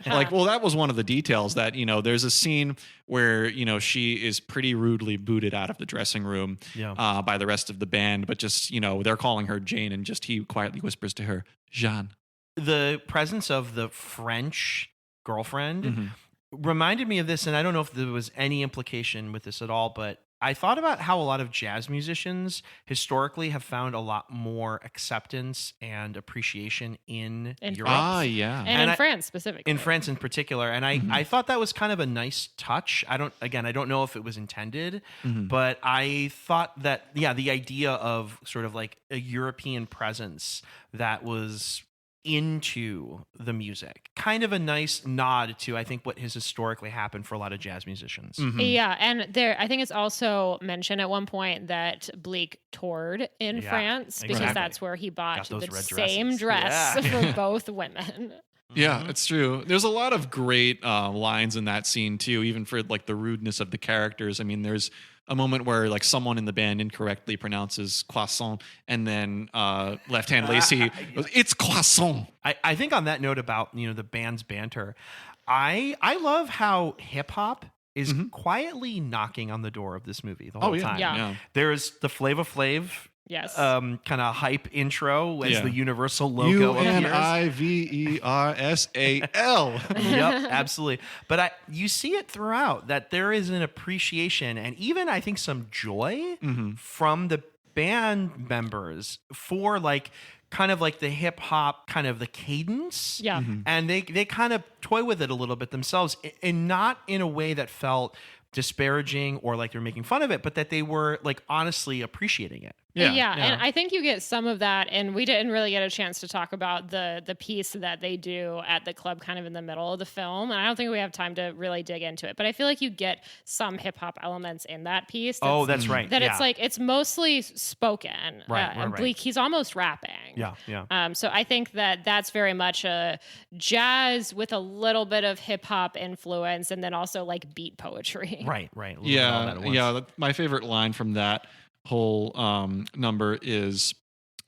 That was one of the details that, there's a scene where, she is pretty rudely booted out of the dressing room by the rest of the band, but just, they're calling her Jane, and just he quietly whispers to her, Jeanne. The presence of the French girlfriend reminded me of this, and I don't know if there was any implication with this at all, but I thought about how a lot of jazz musicians historically have found a lot more acceptance and appreciation in Europe. And in France specifically. In France in particular. And I thought that was kind of a nice touch. I don't know if it was intended, but I thought that, the idea of sort of like a European presence that was into the music, kind of a nice nod to, I think, what has historically happened for a lot of jazz musicians. Yeah, and I think it's also mentioned at one point that Bleak toured in France because that's where he bought the same dress for both women. Yeah, it's true. There's a lot of great lines in that scene too, even for like the rudeness of the characters. I mean, there's a moment where like someone in the band incorrectly pronounces croissant, and then Left Hand Lacey goes, "It's croissant." I think on that note about the band's banter, I love how hip hop is quietly knocking on the door of this movie the whole time. Yeah. There's the Flava Flav. Yes. Kind of hype intro as the Universal logo appears. UNIVERSAL. Yep, absolutely. But you see it throughout that there is an appreciation and even I think some joy from the band members for like kind of like the hip hop, kind of the cadence. Yeah. And they kind of toy with it a little bit themselves, and not in a way that felt disparaging or like they're making fun of it, but that they were like honestly appreciating it. Yeah. And I think you get some of that, and we didn't really get a chance to talk about the piece that they do at the club kind of in the middle of the film, and I don't think we have time to really dig into it, but I feel like you get some hip-hop elements in that piece. That's right. That it's like, it's mostly spoken. Right. Bleak, he's almost rapping. Yeah. So I think that's very much a jazz with a little bit of hip-hop influence, and then also like beat poetry. Right. Yeah. My favorite line from that whole number is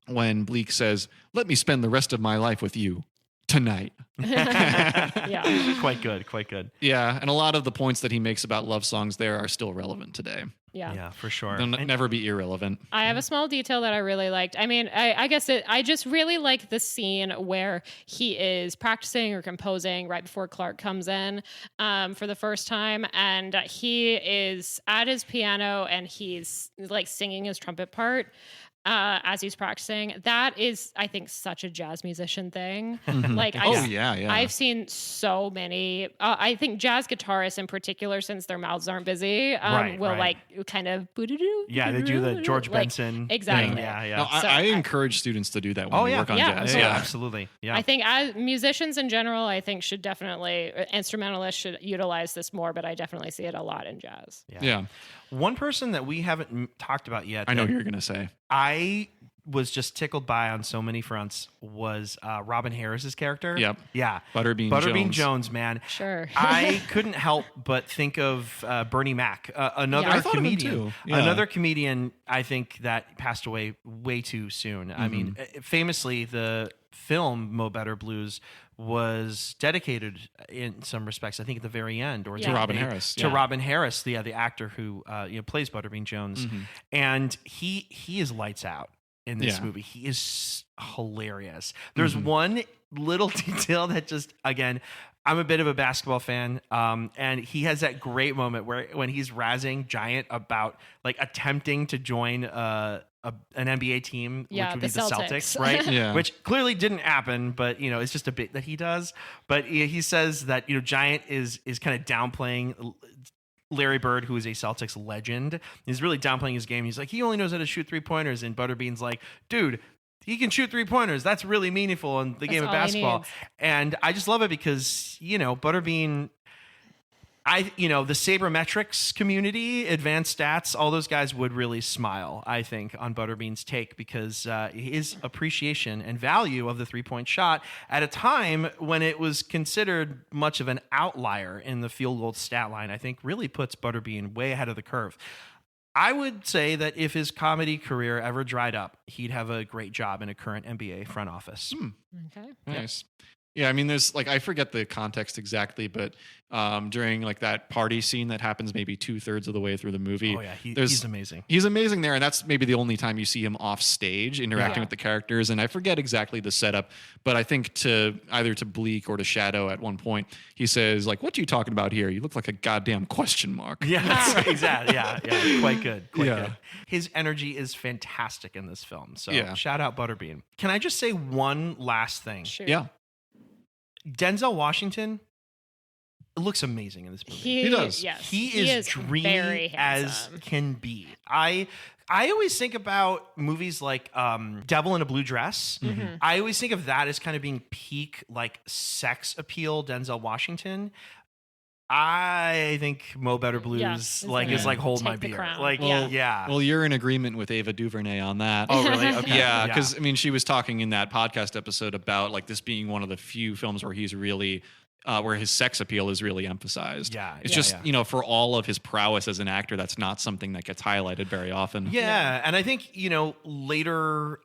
when Bleak says, "Let me spend the rest of my life with you tonight." Yeah. Quite good. Yeah, and a lot of the points that he makes about love songs there are still relevant today. Yeah, for sure. They'll never be irrelevant. I have a small detail that I really liked. I mean, I guess I just really like the scene where he is practicing or composing right before Clark comes in for the first time, and he is at his piano and he's like singing his trumpet part. As he's practicing. That is, I think, such a jazz musician thing. Like, I've seen so many. I think jazz guitarists in particular, since their mouths aren't busy, will like kind of they do the George Benson exactly. thing. Yeah. No, I encourage students to do that when they work on jazz. Yeah, absolutely. Yeah. I think as musicians in general, I think should definitely instrumentalists should utilize this more, but I definitely see it a lot in jazz. Yeah. One person that we haven't talked about yet, I know who you're going to say. I was just tickled by on so many fronts was Robin Harris's character. Yep. Yeah. Butterbean Jones, man. Sure. I couldn't help but think of Bernie Mac, another comedian. Yeah. Another comedian, I think, that passed away way too soon. I mean, famously, the film Mo Better Blues was dedicated in some respects, I think, at the very end, or to Robin Harris. To Robin Harris, the actor who plays Butterbean Jones, and he is lights out in this movie. He is hilarious. There's one little detail that just, again, I'm a bit of a basketball fan, and he has that great moment where when he's razzing Giant about like attempting to join an NBA team, which would be the Celtics, right? Yeah. Which clearly didn't happen, but it's just a bit that he does. But he says that Giant is kind of downplaying Larry Bird, who is a Celtics legend. He's really downplaying his game. He's like, he only knows how to shoot 3-pointers, and Butterbean's like, dude, he can shoot 3-pointers. That's really meaningful in the game of basketball. And I just love it because, Butterbean, the sabermetrics community, advanced stats, all those guys would really smile, I think, on Butterbean's take, because his appreciation and value of the 3-point shot at a time when it was considered much of an outlier in the field goal stat line, I think really puts Butterbean way ahead of the curve. I would say that if his comedy career ever dried up, he'd have a great job in a current NBA front office. Okay. Nice. Yeah, I mean, there's like, I forget the context exactly, but during like that party scene that happens maybe 2/3 of the way through the movie. Oh yeah, he's amazing. He's amazing there, and that's maybe the only time you see him off stage interacting with the characters. And I forget exactly the setup, but I think either to Bleak or to Shadow at one point, he says like, "What are you talking about here? You look like a goddamn question mark." Yeah, exactly. Yeah, quite good. Good. His energy is fantastic in this film. So shout out Butterbean. Can I just say one last thing? Sure. Yeah. Denzel Washington looks amazing in this movie. He does. Yes. He is dreamy as can be. I always think about movies like Devil in a Blue Dress. I always think of that as kind of being peak like sex appeal Denzel Washington. I think Mo Better Blues is like hold my beer. Crown. Like Well, you're in agreement with Ava DuVernay on that. Oh, really? Okay. Yeah, because I mean, she was talking in that podcast episode about like this being one of the few films where he's really where his sex appeal is really emphasized. Yeah, it's yeah, just yeah. for all of his prowess as an actor, that's not something that gets highlighted very often. Yeah, and I think later,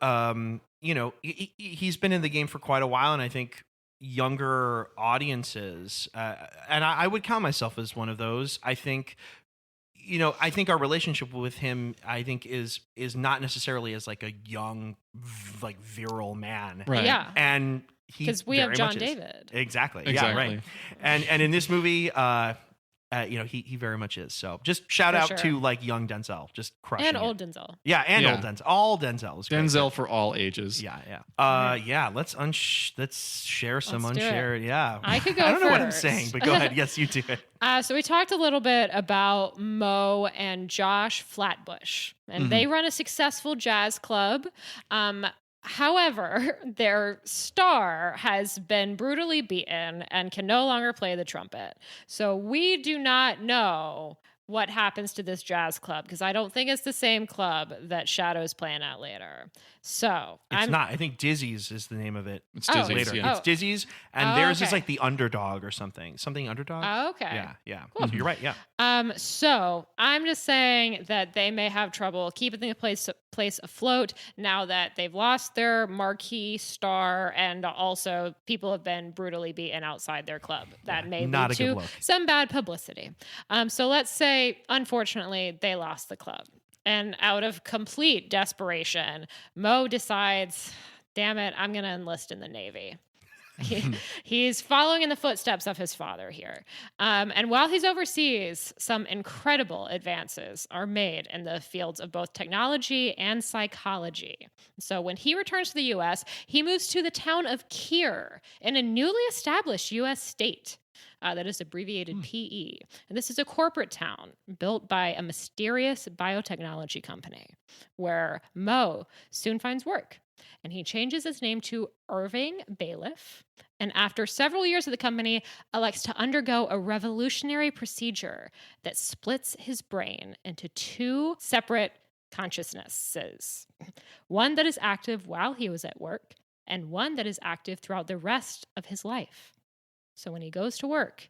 he's been in the game for quite a while, and I think younger audiences, and I would count myself as one of those. I think our relationship with him, I think, is not necessarily as like a young, like virile man, Right? Yeah. And because we have John David. Exactly. Yeah, Exactly. right. And in this movie, he very much is. So just shout For out sure. to like young Denzel, just crushing And it. old Denzel. Yeah, and Yeah. old Denzel. All Denzel is great. Denzel for all ages. Yeah. Yeah. Let's share some Let's do it. unshared. Yeah. I could go I don't know what I'm first. saying, but go ahead. Yes, you do it. So we talked a little bit about Mo and Josh Flatbush, and they run a successful jazz club. However, their star has been brutally beaten and can no longer play the trumpet. So we do not know what happens to this jazz club, because I don't think it's the same club that Shadow's playing at later. So It's not. I think Dizzy's is the name of it. It's Oh, Disney. Later. Yeah. It's Dizzy's, and Oh, theirs is okay. like the underdog or something. Something underdog? Oh, okay. Yeah. Cool. So you're right. Yeah. So I'm just saying that they may have trouble keeping the place afloat now that they've lost their marquee star, and also people have been brutally beaten outside their club. That may not lead a good to look. some bad publicity. So let's say, unfortunately, they lost the club. And out of complete desperation, Mo decides, damn it, I'm going to enlist in the Navy. He's following in the footsteps of his father here. And while he's overseas, some incredible advances are made in the fields of both technology and psychology. So when he returns to the U.S., he moves to the town of Keir in a newly established U.S. state. That is abbreviated PE. And this is a corporate town built by a mysterious biotechnology company where Mo soon finds work. And he changes his name to Irving Bailiff. And after several years at the company, elects to undergo a revolutionary procedure that splits his brain into two separate consciousnesses. One that is active while he was at work, and one that is active throughout the rest of his life. So when he goes to work,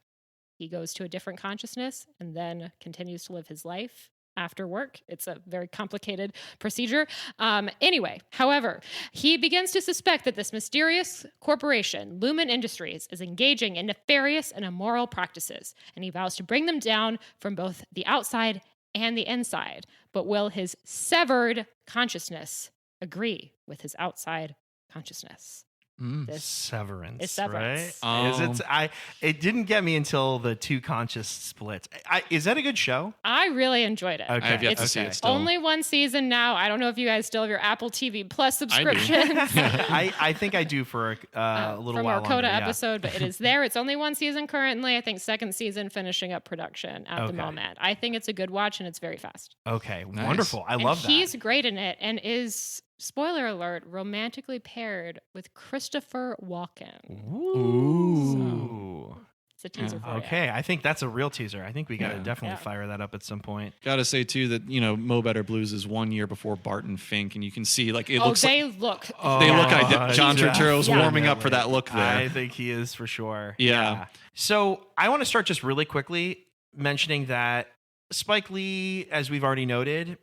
he goes to a different consciousness and then continues to live his life after work. It's a very complicated procedure. Anyway, however, he begins to suspect that this mysterious corporation, Lumen Industries, is engaging in nefarious and immoral practices, and he vows to bring them down from both the outside and the inside. But will his severed consciousness agree with his outside consciousness? This Severance, is Severance. right? It didn't get me until the two conscious splits. Is that a good show? I really enjoyed it. Okay. I have yet It's to see it still. only one season now. I don't know if you guys still have your Apple TV Plus I do. subscriptions. I think I do for a little from while our Coda longer, yeah. episode, but it is there. It's only one season currently. I think second season finishing up production at the Okay. moment. I think it's a good watch and it's very fast. Okay, Nice. wonderful. I And love that. he's great in it and is, spoiler alert, romantically paired with Christopher Walken. Ooh. It's a teaser for you. Okay, I think that's a real teaser. I think we got to Yeah. definitely Yeah. fire that up at some point. Gotta say too that Mo Better Blues is 1 year before Barton Fink, and you can see like it Oh, looks they like look. they look yeah. John Turturro's Yeah. warming up for that look there. I think he is for sure. Yeah. So I want to start just really quickly mentioning that Spike Lee, as we've already noted,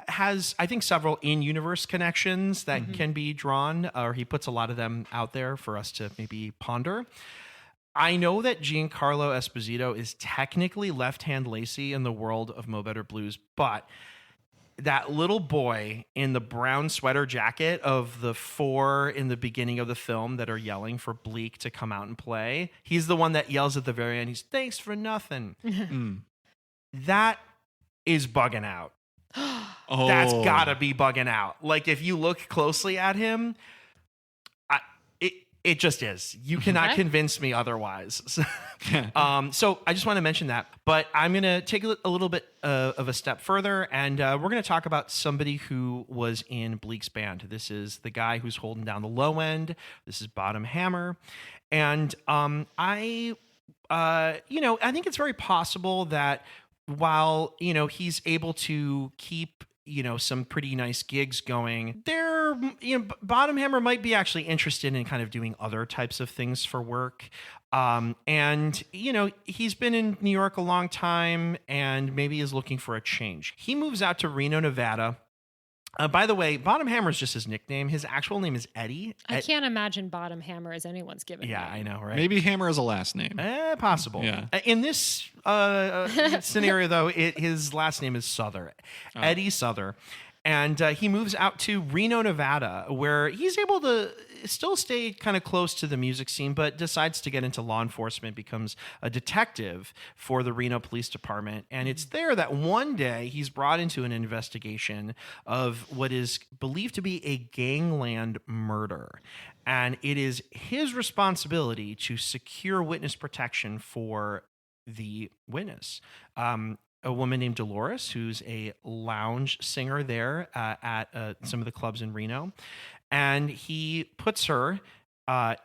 has, I think, several in-universe connections that can be drawn, or he puts a lot of them out there for us to maybe ponder. I know that Giancarlo Esposito is technically left-hand Lacey in the world of Mo Better Blues, but that little boy in the brown sweater jacket of the four in the beginning of the film that are yelling for Bleak to come out and play, he's the one that yells at the very end, he's thanks for nothing. That is bugging out. Oh, That's gotta be bugging out. Like, if you look closely at him, it just is. You cannot Okay. convince me otherwise. So I just want to mention that. But I'm going to take a little bit of a step further, and we're going to talk about somebody who was in Bleak's band. This is the guy who's holding down the low end. This is Bottom Hammer. And I think it's very possible that while, he's able to keep some pretty nice gigs going. Bottom Hammer might be actually interested in kind of doing other types of things for work. And he's been in New York a long time and maybe is looking for a change. He moves out to Reno, Nevada. By the way, Bottom Hammer is just his nickname. His actual name is Eddie. I can't imagine Bottom Hammer as anyone's given name. I know, right? Maybe Hammer is a last name. Possible. Yeah. In this scenario, though, his last name is Souther. Eddie Souther. And he moves out to Reno, Nevada, where he's able to still stay kind of close to the music scene, but decides to get into law enforcement, becomes a detective for the Reno Police Department. And it's there that one day he's brought into an investigation of what is believed to be a gangland murder. And it is his responsibility to secure witness protection for the witness. A woman named Dolores, who's a lounge singer there at some of the clubs in Reno. And he puts her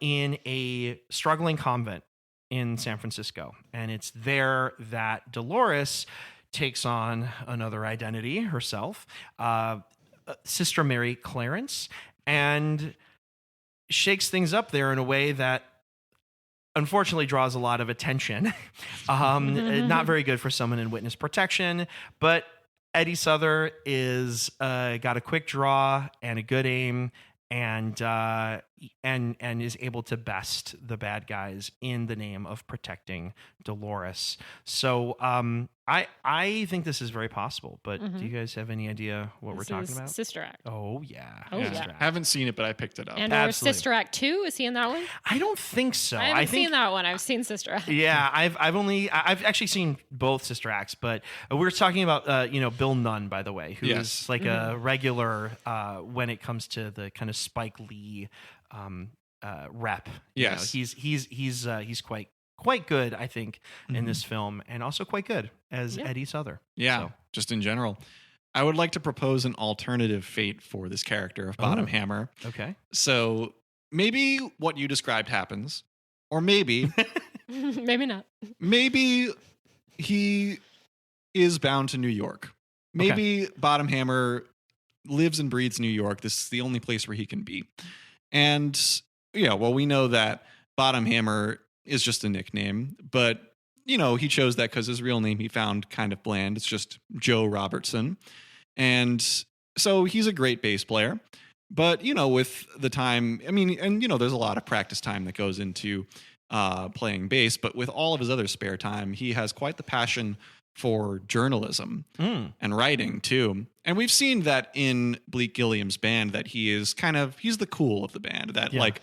in a struggling convent in San Francisco. And it's there that Dolores takes on another identity herself, Sister Mary Clarence, and shakes things up there in a way that unfortunately draws a lot of attention. Not very good for someone in witness protection, but Eddie Souther is got a quick draw and a good aim, and is able to best the bad guys in the name of protecting Dolores. So I think this is very possible, but do you guys have any idea what we're talking about? Sister Act. Oh yeah. Yeah. Haven't seen it, but I picked it up. And or Sister Act 2, is he in that one? I don't think so. I haven't seen that one. I've seen Sister Act. Yeah, I've actually seen both Sister Acts, but we're talking about Bill Nunn, by the way, who is like a regular when it comes to the kind of Spike Lee rep. Yes, he's quite good, I think, in this film, and also quite good as Eddie Souther. Yeah, just in general. I would like to propose an alternative fate for this character of Bottom Hammer. Okay. So maybe what you described happens, or maybe maybe not. Maybe he is bound to New York. Maybe Bottom Hammer lives and breathes New York. This is the only place where he can be. And we know that Bottom Hammer is just a nickname, but he chose that because his real name he found kind of bland. It's just Joe Robertson. And so he's a great bass player, but with the time, there's a lot of practice time that goes into playing bass, but with all of his other spare time, he has quite the passion for journalism and writing too. And we've seen that in Bleak Gilliam's band, that he's the cool of the band, that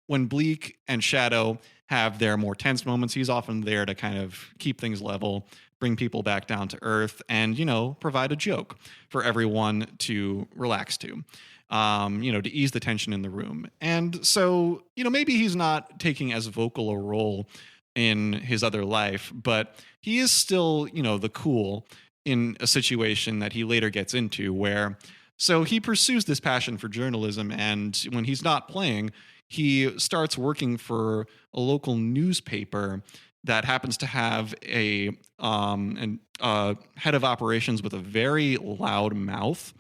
when Bleak and Shadow have their more tense moments, he's often there to kind of keep things level, bring people back down to earth, and, provide a joke for everyone to relax to, to ease the tension in the room. And so, maybe he's not taking as vocal a role in his other life, but he is still, the cool in a situation that he later gets into where, so he pursues this passion for journalism, and when he's not playing, he starts working for a local newspaper that happens to have a head of operations with a very loud mouth.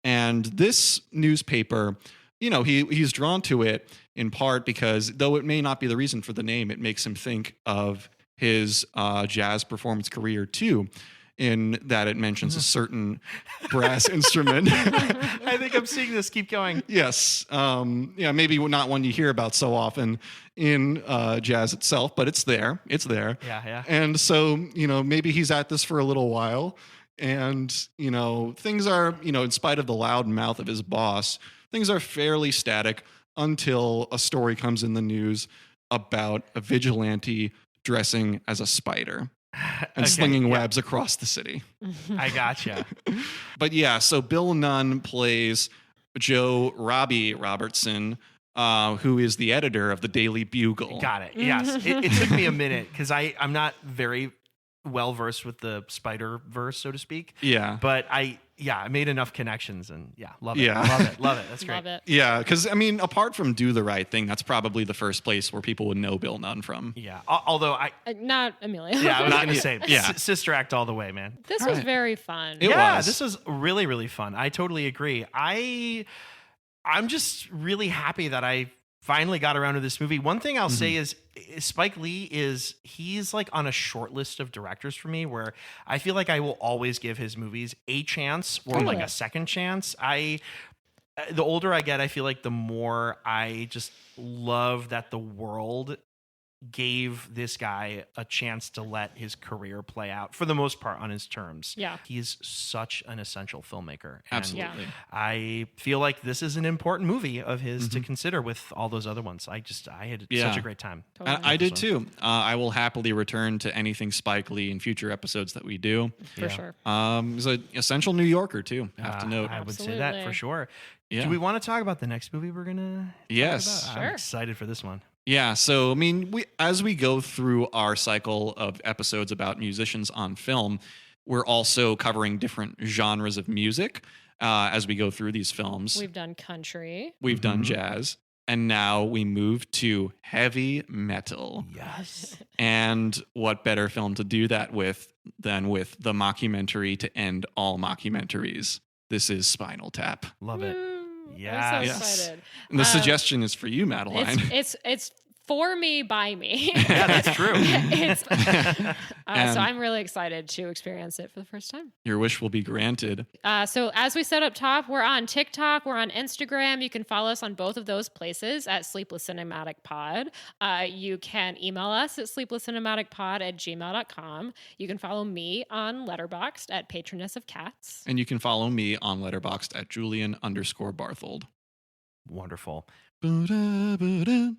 And this newspaper, he's drawn to it in part because, though it may not be the reason for the name, it makes him think of his jazz performance career too, in that it mentions a certain brass instrument. I think I'm seeing this. Keep going. Yes. Maybe not one you hear about so often in jazz itself, but it's there. It's there. Yeah. And so, maybe he's at this for a little while, and, things are, in spite of the loud mouth of his boss, things are fairly static until a story comes in the news about a vigilante dressing as a spider and slinging webs across the city. I gotcha. But so Bill Nunn plays Joe Robbie Robertson, who is the editor of the Daily Bugle. Got it. Yes. It took me a minute because I'm not very well versed with the Spider-Verse, so to speak. Yeah. But I made enough connections, and love it. Yeah. Love it. That's great. Love it. Yeah, because I mean, apart from Do the Right Thing, that's probably the first place where people would know Bill Nunn from. Yeah. Although Not Emilio. I was Not- going to say, yeah. Sister Act all the way, man. This was very fun. It was. This was really, really fun. I totally agree. I'm just really happy that I finally got around to this movie. One thing I'll say is Spike Lee he's like on a short list of directors for me where I feel like I will always give his movies a chance or like a second chance. The older I get, I feel like the more I just love that the world gave this guy a chance to let his career play out for the most part on his terms. Yeah. He's such an essential filmmaker. And Absolutely. I feel like this is an important movie of his to consider with all those other ones. I had such a great time. Totally. I did too. I will happily return to anything Spike Lee in future episodes that we do. For sure. He's an essential New Yorker too, I have to note. I would say that for Absolutely. sure. Yeah. Do we want to talk about the next movie we're going to Yes. talk about? Sure. I'm excited for this one. Yeah, so I mean, as we go through our cycle of episodes about musicians on film, we're also covering different genres of music as we go through these films. We've done country. We've done jazz, and now we move to heavy metal. Yes. And what better film to do that with than with the mockumentary to end all mockumentaries? This is Spinal Tap. Love it. Woo. Yes. I'm so Yes. excited. And the suggestion is for you, Madeline. It's for me by me. Yeah, that's true. So And- I'm really excited to experience it for the first time. Your wish will be granted. So as we said up top, we're on TikTok, we're on Instagram. You can follow us on both of those places at Sleepless Cinematic Pod. You can email us at sleeplesscinematicpod@gmail.com. You can follow me on Letterboxd at Patroness of Cats. And you can follow me on Letterboxd at Julian_Barthold. Wonderful. Ba-da, ba-da,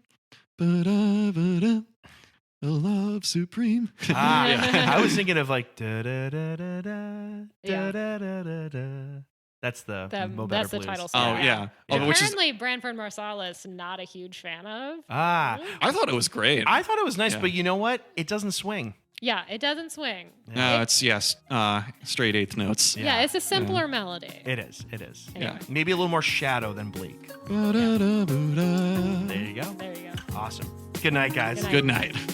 a love supreme. I was thinking of like da da da da da Yeah. da da da da. That's the Mo Better That's the Blues. title Oh, song. yeah. Yeah. Oh, which is, Apparently, Branford Marsalis not a huge fan of. Ah, I thought it was great. I thought it was nice, Yeah. but you know what? It doesn't swing. Yeah, it doesn't swing. No, it's straight eighth notes. Yeah, it's a simpler melody. It is. It is. Yeah. Maybe a little more shadow than Bleak. Ba-da-da-ba-da. There you go. There you go. Awesome. Good night, guys. Good night. Good night.